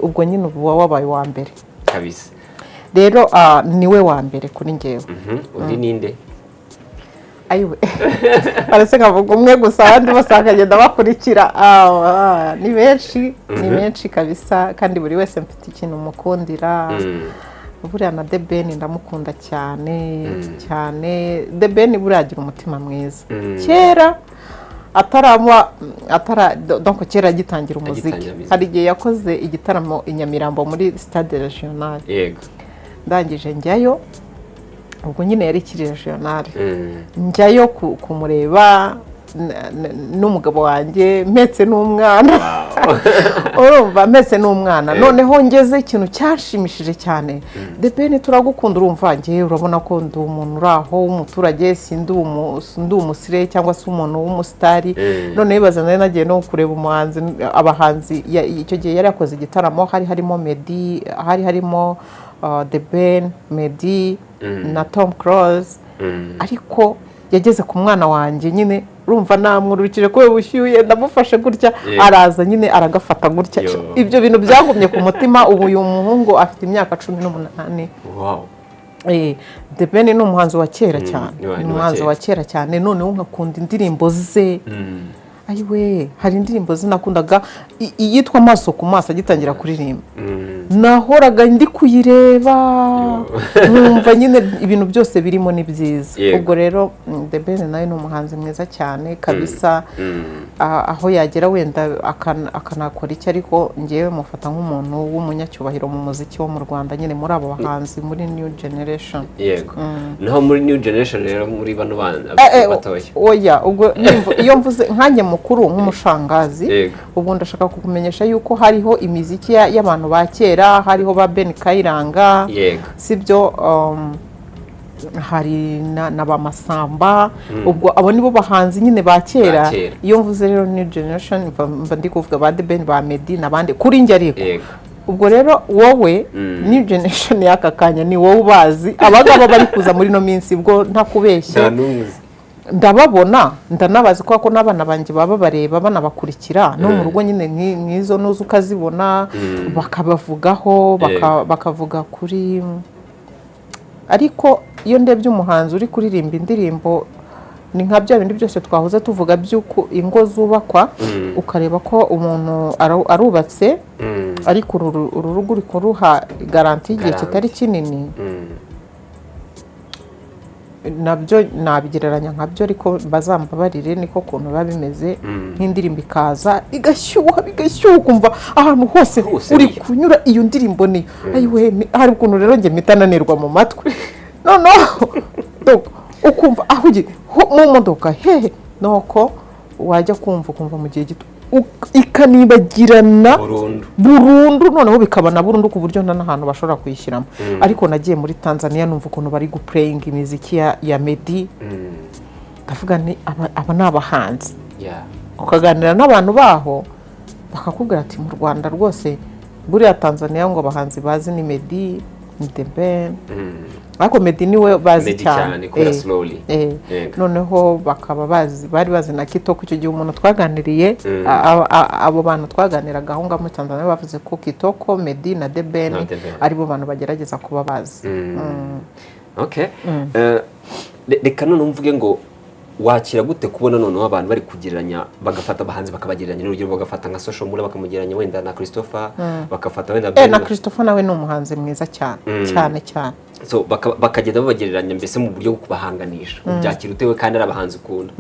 Speaker 1: ubwo nyine uba wabaye wa mbere
Speaker 2: kabisa.
Speaker 1: Rero niwe wa mbere kuri ngewe.
Speaker 2: Undi ninde?
Speaker 1: Ayiwe barase nkavuga umwe gusa, abandi bose bakagenda bakurikira. Ni benshi kabisa, kandi buri wese mfite ikintu mukundira. buriya na The Ben ndamukunda cyane cyane. The Ben buriya agira umutima mwiza. Kera donc kera agitangira umuziki hari igihe yakoze igitaramo i Nyamirambo muri Stade Regional.
Speaker 2: Yego.
Speaker 1: Ndangije njyayo ubwo nyine yari ikiri regional. Njyayo kumureba n'umugabo wanjye mpetse n'umwana. Urumva mpetse n'umwana. Noneho ngeze ikintu cyashimishije cyane. The Ben turagukunda, urumva ngiye urabona ko ndi umuntu uraho w'umuturage, sindi umusire cyangwa se umuntu w'umusitari. None bibaza nari nagiye no kureba umuhanzi abahanzi icyo gihe yari yakoze igitaramo, hari harimo Meddy, hari harimo The Ben, Meddy na Tom Cruise. Ariko yageze ku mwana wanjye nyine urumva namwurukije ko bushyuye ndamufashe gutya araza nyine aragafata gutya. Ibyo bintu byagumye ku mutima. Ubu uyu muhungu afite imyaka 18.
Speaker 2: Wow.
Speaker 1: The Ben ni umuhanzi wa kera cyane. Ni umuhanzi wa kera cyane. Noneho nkakunda indirimbo ze. Ayiwe hari indirimbo zinakundaga iyitwa Amaso ku Maso agitangira kuririmba. Nahoraga ndi kuyireba numva nyine ibintu byose birimo ni byiza. Ubwo rero The Ben nayo ni umuhanzi mwiza cyane kabisa. Aho yagera wenda akanakora iki, ariko ngewe mufata nk'umuntu w'umunyacyubahiro mu muziki wo mu Rwanda nyine muri abo bahanzi muri new generation.
Speaker 2: Yego. Naho muri new generation rero muri bano bana batoya.
Speaker 1: Oya ubwo iyo mvuze nkanjye mukuru nk'umushangazi, ubu ndashaka kukumenyesha yuko hariho imiziki y'abantu ba kera, hariho ba Ben Kayiranga, sibyo, hari na ba Masamba. Ubwo abo nibo bahanzi nyine ba kera. Iyo mvuze rero new generation mba ndi kuvuga ba The Ben, ba Meddy nabandi kuri njye ariko. Ubwo rero wowe new generation y'aka kanya ni wowe ubazi. Abagabo bari kuza muri no minsi ubwo ntakubeshya ndababona ndanabazi ko n'abana banjye baba bareba banabakurikira no mu rugo nyine nk'izo nuzu ukazibona bakabavugaho bakavuga kuri. Ariko iyo ndebye umuhanzi uri kuririmba indirimbo ni nka bya bindi byose twahoze tuvuga by'uko ingo zubakwa ukareba ko umuntu arubatse ariko uru rugo uri kuruha garanti y'igihe kitari kinini. Nabyo nabigereranya nkabyo, ariko bazambabarire niko kuntu biba bimeze. Nk'indirimbo ikaza bigashyuha kumva ahantu hose uri kunyura iyo ndirimbo niyo. Ayiwe hari ukuntu rero njye mitananirwa mu matwi. Noneho ukumva aho ugiye mu modoka hehe nuko wajya kumva mu gihe gito ikanibagirana burundu. Noneho bikabana burundu ku buryo nta n'ahantu bashobora kuyishyiramo. Ariko nagiye muri Tanzania numva ukuntu bari guplaying imiziki ya Meddy. Ndavuga ni aba ni abahanzi. Ukaganira n'abantu baho bakakubwira ati mu Rwanda rwose buriya Tanzania ngo abahanzi bazi ni Meddy, ni The Ben. Ariko Meddy niwe bazi cyane. Noneho bakaba bari bazi na Kitoko. Icyo gihe umuntu twaganiriye abo bantu twaganiraga aho ngaho muri Tanzania bavuze ko Kitoko, Meddy na The Ben aribo bantu bagerageza kuba bazi.
Speaker 2: Okay. Reka none mvuge ngo wakira gute kubona noneho abantu bari kugereranya bagafata abahanzi bakabagereranya n'urugero bagafata nka Social Mula bakamugereranya wenda na Christopher, bakafata wenda
Speaker 1: na Christopher nawe ni umuhanzi mwiza cyane.
Speaker 2: So bakagenda babagereranya mbese mu buryo bwo kubahanganisha. Byakira utewe kandi ari abahanzi ukunda.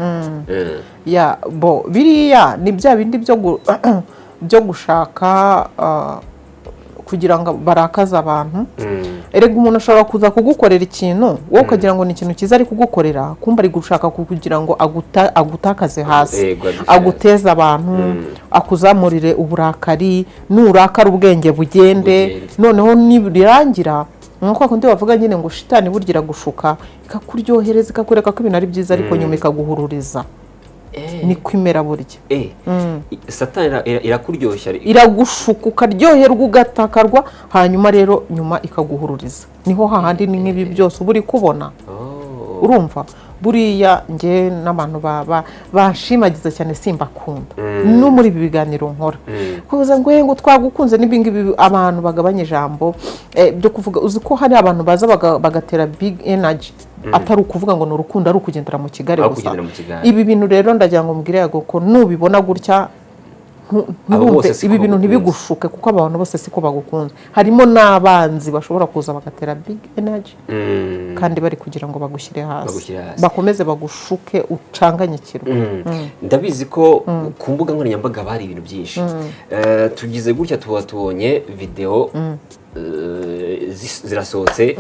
Speaker 1: Biriya ni bya bindi byo gushaka kugira ngo barakaza abantu. Erega umuntu ashobora kuza kugukorera ikintu wowe ukagira ngo ni ikintu cyiza ari kugukorera, kumba ari gushaka kugira ngo agutakaze hasi, aguteza abantu, akuzamurire uburakari, nurakara ubwenge bugende. Noneho nibirangira nkuko kundi bavuga nyine ngo shitani burgira gushuka ikakuryohereza ikakureka ko ibintu ari byiza, ariko nyuma ikaguhururiza. Ni kwimera burya.
Speaker 2: Satani irakuryoshya,
Speaker 1: iragushuka ukaryoherwa ugatakarwa, hanyuma rero nyuma ikaguhururiza. Niho hahandi ni nk'ibi byose uba uri kubona. Urumva buriya nge n'abantu bashimagiza cyane simbakunda no muri ibi biganiro nkora. Kuvuza ngo twagukunze n'ibingibi abantu bagabanye ijambo byo kuvuga. Uzi ko hari abantu baza bagatera big energy atari ukuvuga ngo n'urukundo ari ukugendera mu kigare gusa. Ibi bintu rero ndagira ngo mbwire yago ko nubibona gutya nturumve ibi bintu ntibigushuke kuko abantu bose siko bagukunze. Harimo n'abanzi bashobora kuza bagatera big energy kandi bari kugira ngo bagushyire hasi bakomeze bagushuke ucanganyikirwe.
Speaker 2: Ndabizi ko ku mbuga nkoranyambaga bari ibintu byinshi. Tugize gutya tubonye video zirasohotse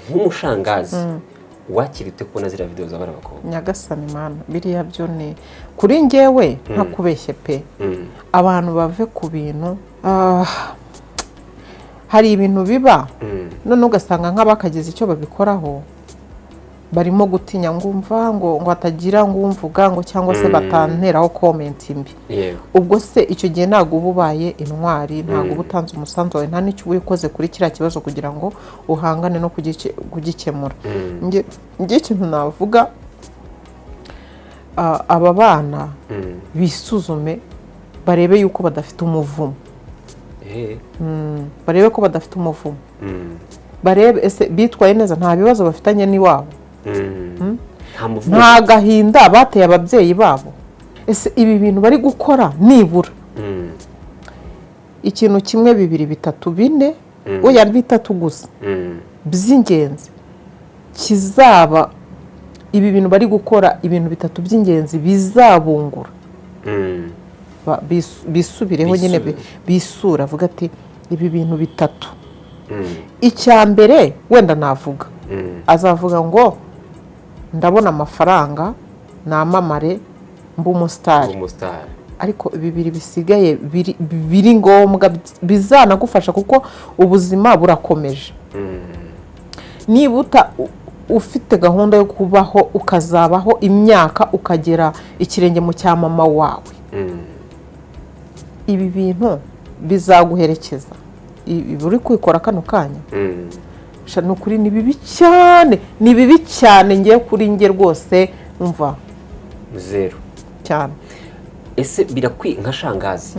Speaker 2: nk'umushangazi wakirite kubona zira video z'abana bakobwa.
Speaker 1: Nyagasani mana biriya byo ni kuri njyewe ntakubeshye pe. Abantu bave ku bintu hari ibintu biba none ugasanga nk'abakagize icyo babikoraho barimo gutinya ngumva ngo atagira ngumvuga ngo cyangwa se batanteraho comment mbi. Ubwo se icyo gihe ntago ububaye intwari, ntago ubutanze umusanzu wawe, nta n'icyo ubikoze kuri kiriya kibazo kugira ngo uhangane no kugikemura. Nge ikintu navuga aba bana bisuzume barebe yuko badafite umuvumo. Barebe ko badafite umuvumo. Barebe ese bitwaye neza, nta bibazo bafitanye n'iwabo, nta gahinda bateye ababyeyi babo. Ese ibi bintu bari gukora nibura ikintu kimwe bibiri bitatu bine oya bitatu gusa by'ingenzi kizaba ibi bintu bari gukora, ibintu bitatu by'ingenzi bizabungura. Bisubireho nyine bisura avuga ati ibi bintu bitatu. Icya mbere wenda navuga azavuga ngo ndabona amafaranga namamare mbumusitari, ariko bibiri bisigaye biri ngombwa bizanagufasha kuko ubuzima burakomeje. Niba ufite gahunda yo kubaho ukazabaho imyaka ukagera ikirenge mu cya mama wawe, ibi bintu bizaguherekeza. Uri kwikora kano kanya nukuri ni bibi cyane ngiye kuri nge rwose umva
Speaker 2: zero
Speaker 1: cyane.
Speaker 2: Ese birakwiye nka shangazi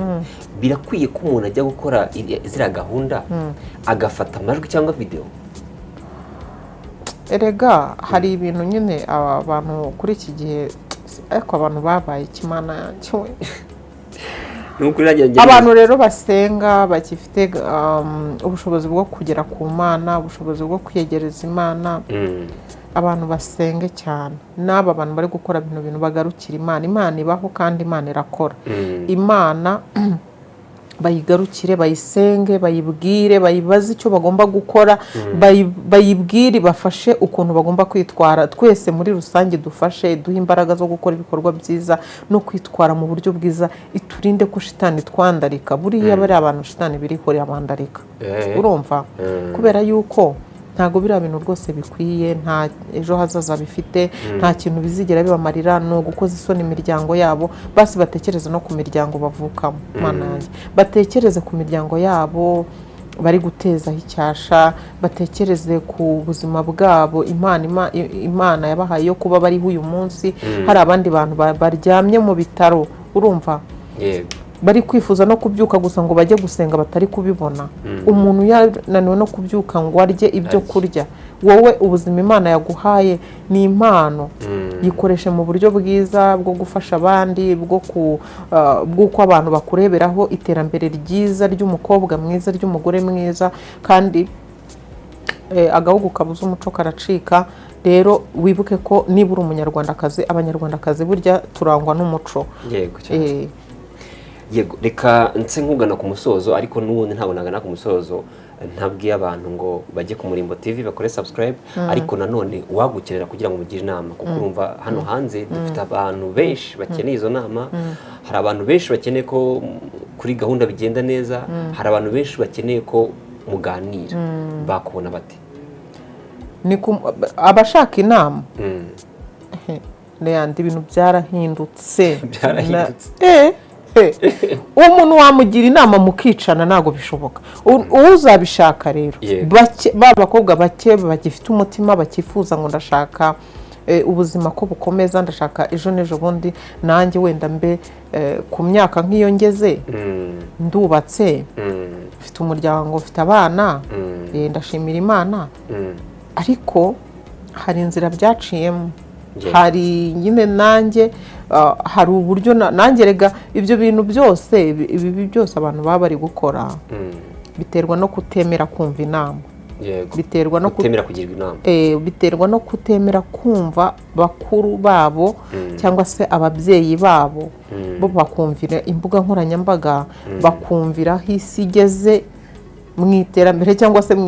Speaker 2: birakwiye ko umuntu ajya gukora zira gahunda agafata amajwi cyangwa video?
Speaker 1: Erega hari ibintu nyine abantu kuri iki gihe ariko abantu babaye ikimana yanjye. Abantu rero basenga bakifite ubushobozi bwo kugera ku Mana, ubushobozi bwo kwiyegereza Imana, abantu basenge cyane. N'aba bantu bari gukora bintu bagarukira Imana. Imana ibaho kandi Imana irakora. Imana bayigarukire, bayisenge, bayibwire, bayibaze icyo bagomba gukora, bayibwire, bafashe ukuntu bagomba kwitwara. Twese muri rusange dufashe, duha imbaraga zo gukora ibikorwa byiza no kwitwara mu buryo bwiza, iturinde ko shitani twandarika. Buriya bari abantu shitani birihorera abandarika, urumva? Kubera yuko ntago biriya bintu rwose bikwiye, nta ejo hazaza bifite, nta kintu bizigera bibamarira, no gukoza isoni imiryango yabo. Basi batekereze no ku miryango bavukamo, manange batekereze ku miryango yabo bari gutezaho icyasha, batekereze ku buzima bwabo Imana yabahaye yo kuba bariho uyu munsi. Hari abandi bantu baryamye mu bitaro, urumva, bari kwifuza no kubyuka gusa ngo bajye gusenga batari kubibona. Umuntu yananiwe no kubyuka ngo arye ibyo kurya. Wowe ubuzima Imana yaguhaye ni impano, yikoreshe mu buryo bwiza bwo gufasha abandi, bw'uko abantu bakureberaho iterambere ryiza ry'umukobwa mwiza, ry'umugore mwiza. Kandi agahugu kabuze umuco karacika. Rero wibuke ko niba uri umunyarwandakazi, abanyarwandakazi burya turangwa n'umuco.
Speaker 2: Yego, reka nse nkugana ku musozo, ariko n'ubundi ntabwo nagana ku musozo ntabwiye abantu ngo bajye ku Murimbo TV bakore subscribe. Ariko nanone wagukenera kugira ngo mugire inama, kuko urumva hano hanze dufite abantu benshi bakeneye izo nama. Hari abantu benshi bakeneye ko kuri gahunda bigenda neza, hari abantu benshi bakeneye ko muganira. Bakubona bate?
Speaker 1: Ni abashaka inama n'ayandi bintu byarahindutse. Umuntu wamugira inama mukicana ntago bishoboka. Uzabishaka rero b'abakobwa bake bagifite umutima, bakifuza ngo ndashaka ubuzima ko bukomeza, ndashaka ejo n'ejo bundi nanjye wenda mbe ku myaka nk'iyo ngeze, ndubatse, mfite umuryango, mfite abana, ndashimira Imana. Ariko hari inzira byaciyemo, hari nyine nanjye hari uburyo nanjye rega ibyo bintu byose ibi byose abantu baba bari gukora biterwa no kutemera kumva inama,
Speaker 2: biterwa no kutemera kugirwa inama,
Speaker 1: biterwa no kutemera kumva bakuru babo cyangwa se ababyeyi babo, bo bakumvira imbuga nkoranyambaga, bakumvira aho isi igeze mu iterambere cyangwa se mu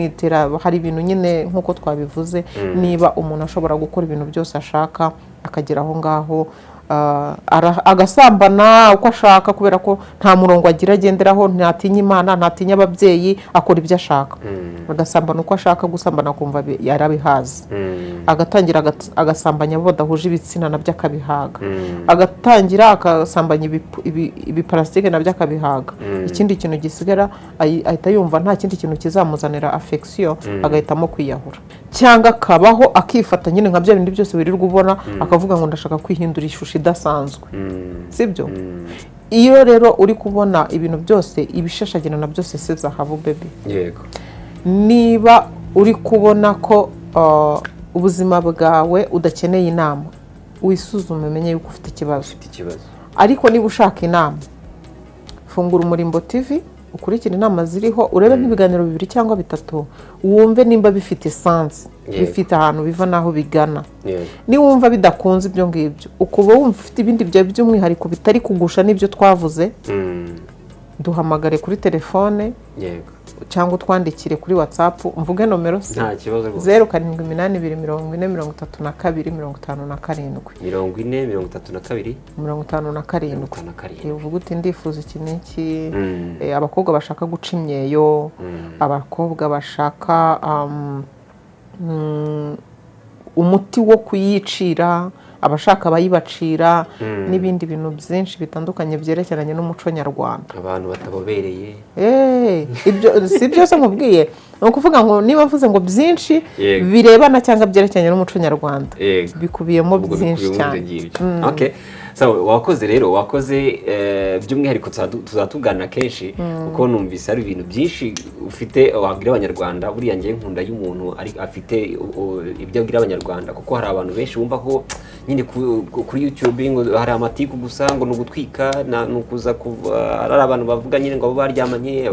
Speaker 1: hari ibintu nyine nk'uko twabivuze, niba umuntu ashobora gukora ibintu byose ashaka akagera aho ngaho agasambana uko ashaka kubera ko nta murongo agira agenderaho, ntatinya Imana, ntatinya ababyeyi, akora ibyo ashaka, agasambana uko ashaka, gusambana akumva yarabihaza, agatangira agasambanya abo badahuje ibitsina nabyo akabihaga, agatangira agasambanya ibiparasitike nabyo akabihaga, ikindi kintu gisigara ahita yumva nta kindi kintu kizamuzanira affection, agahitamo kwiyahura, cyangwa akabaho akifata nyine nka bya bindi byose wirirwa ubona, akavuga ngo ndashaka kwihindura ishusho idasanzwe, sibyo? Iyo rero uri kubona ibintu byose ibishashagirana byose si zahabu baby,
Speaker 2: yego,
Speaker 1: niba uri kubona ko ubuzima bwawe udakeneye inama, wisuzume umenye yuko ufite ikibazo, ariko niba ushaka inama, fungura Umurimbo TV, ukurikira inama ziriho, urebe nk'ibiganiro 2 cyangwa 3, wumve nimba bifite sense, bifite ahantu biva naho bigana. Ni wumva bidakunze ibyo ngibyo, ukuba wumva ufite ibindi by'umwihariko bitari kugusha n'ibyo twavuze, duhamagare kuri telefone,
Speaker 2: yego,
Speaker 1: cyangwa utwandikire kuri WhatsApp, mvuge nomero se,
Speaker 2: nta kibazo rwose,
Speaker 1: 0782404257 uvuga uti ndifuza iki n'iki, abakobwa bashaka guca imyeyo, abakobwa bashaka umuti wo kuyicira, abashaka bayibacira, n'ibindi bintu byinshi bitandukanye byerekeranye n'umuco nyarwanda,
Speaker 2: abantu batabobereye,
Speaker 1: ibyo si byose nkubwiye, ni ukuvuga ngo niba mvuze ngo byinshi birebana cyangwa byerekeranye n'umuco nyarwanda, bikubiyemo byinshi cyane.
Speaker 2: Okay, so wakoze rero, wakoze by'umwihariko tuzatugana kenshi kuko numvise ari ibintu byinshi ufite wabwira abanyarwanda. Buriya ngiye nkunda y'umuntu afite ibyo abwira abanyarwanda, kuko hari abantu benshi bumva ko nyine kuri YouTube ngo hari amatiku gusa, ngo nugutwika nukuza ari abantu bavuga nyine ngo abo baryamanye,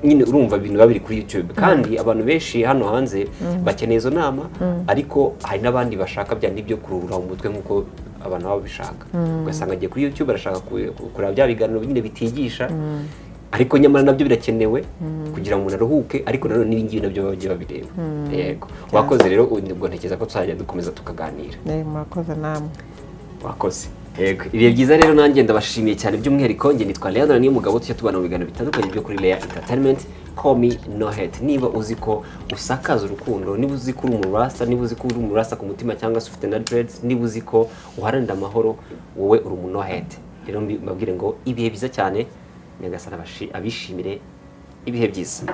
Speaker 2: nyine urumva ibintu babiri kuri YouTube, kandi abantu benshi hano hanze bakeneye izo nama, ariko hari n'abandi bashaka bya nibyo kuruhura mu mutwe nk'uko abantu baba bishaka, ugasanga agiye kuri YouTube arashaka kureba bya biganiro nyine bitigisha, ariko nyamara nabyo birakenewe kugira ngo umuntu aruhuke, ariko nanone n'ibingibi nabyo bajye babireba. Yego, wakoze rero, ubwo ntekereza ko tuzajya dukomeza tukaganira.
Speaker 1: Murakoze namwe.
Speaker 2: Wakoze. Yego, ibihe byiza rero, nanjye ndabashimiye cyane, by'umwihariko njye nitwa Leandra Niyomugabo, tujya tubana mu biganiro bitandukanye byo kuri Leya Entertainment. Call me Nohette. Niba uzi ko usakaza urukundo, niba uzi ko uri umurasta, niba uzi ko uri umurasta ku mutima cyangwa se ufite na dreads, niba uzi ko uharanira amahoro, wowe uri umunohette. Rero mbabwire ngo ibihe byiza cyane, Nyagasani abishimire, ibihe byiza.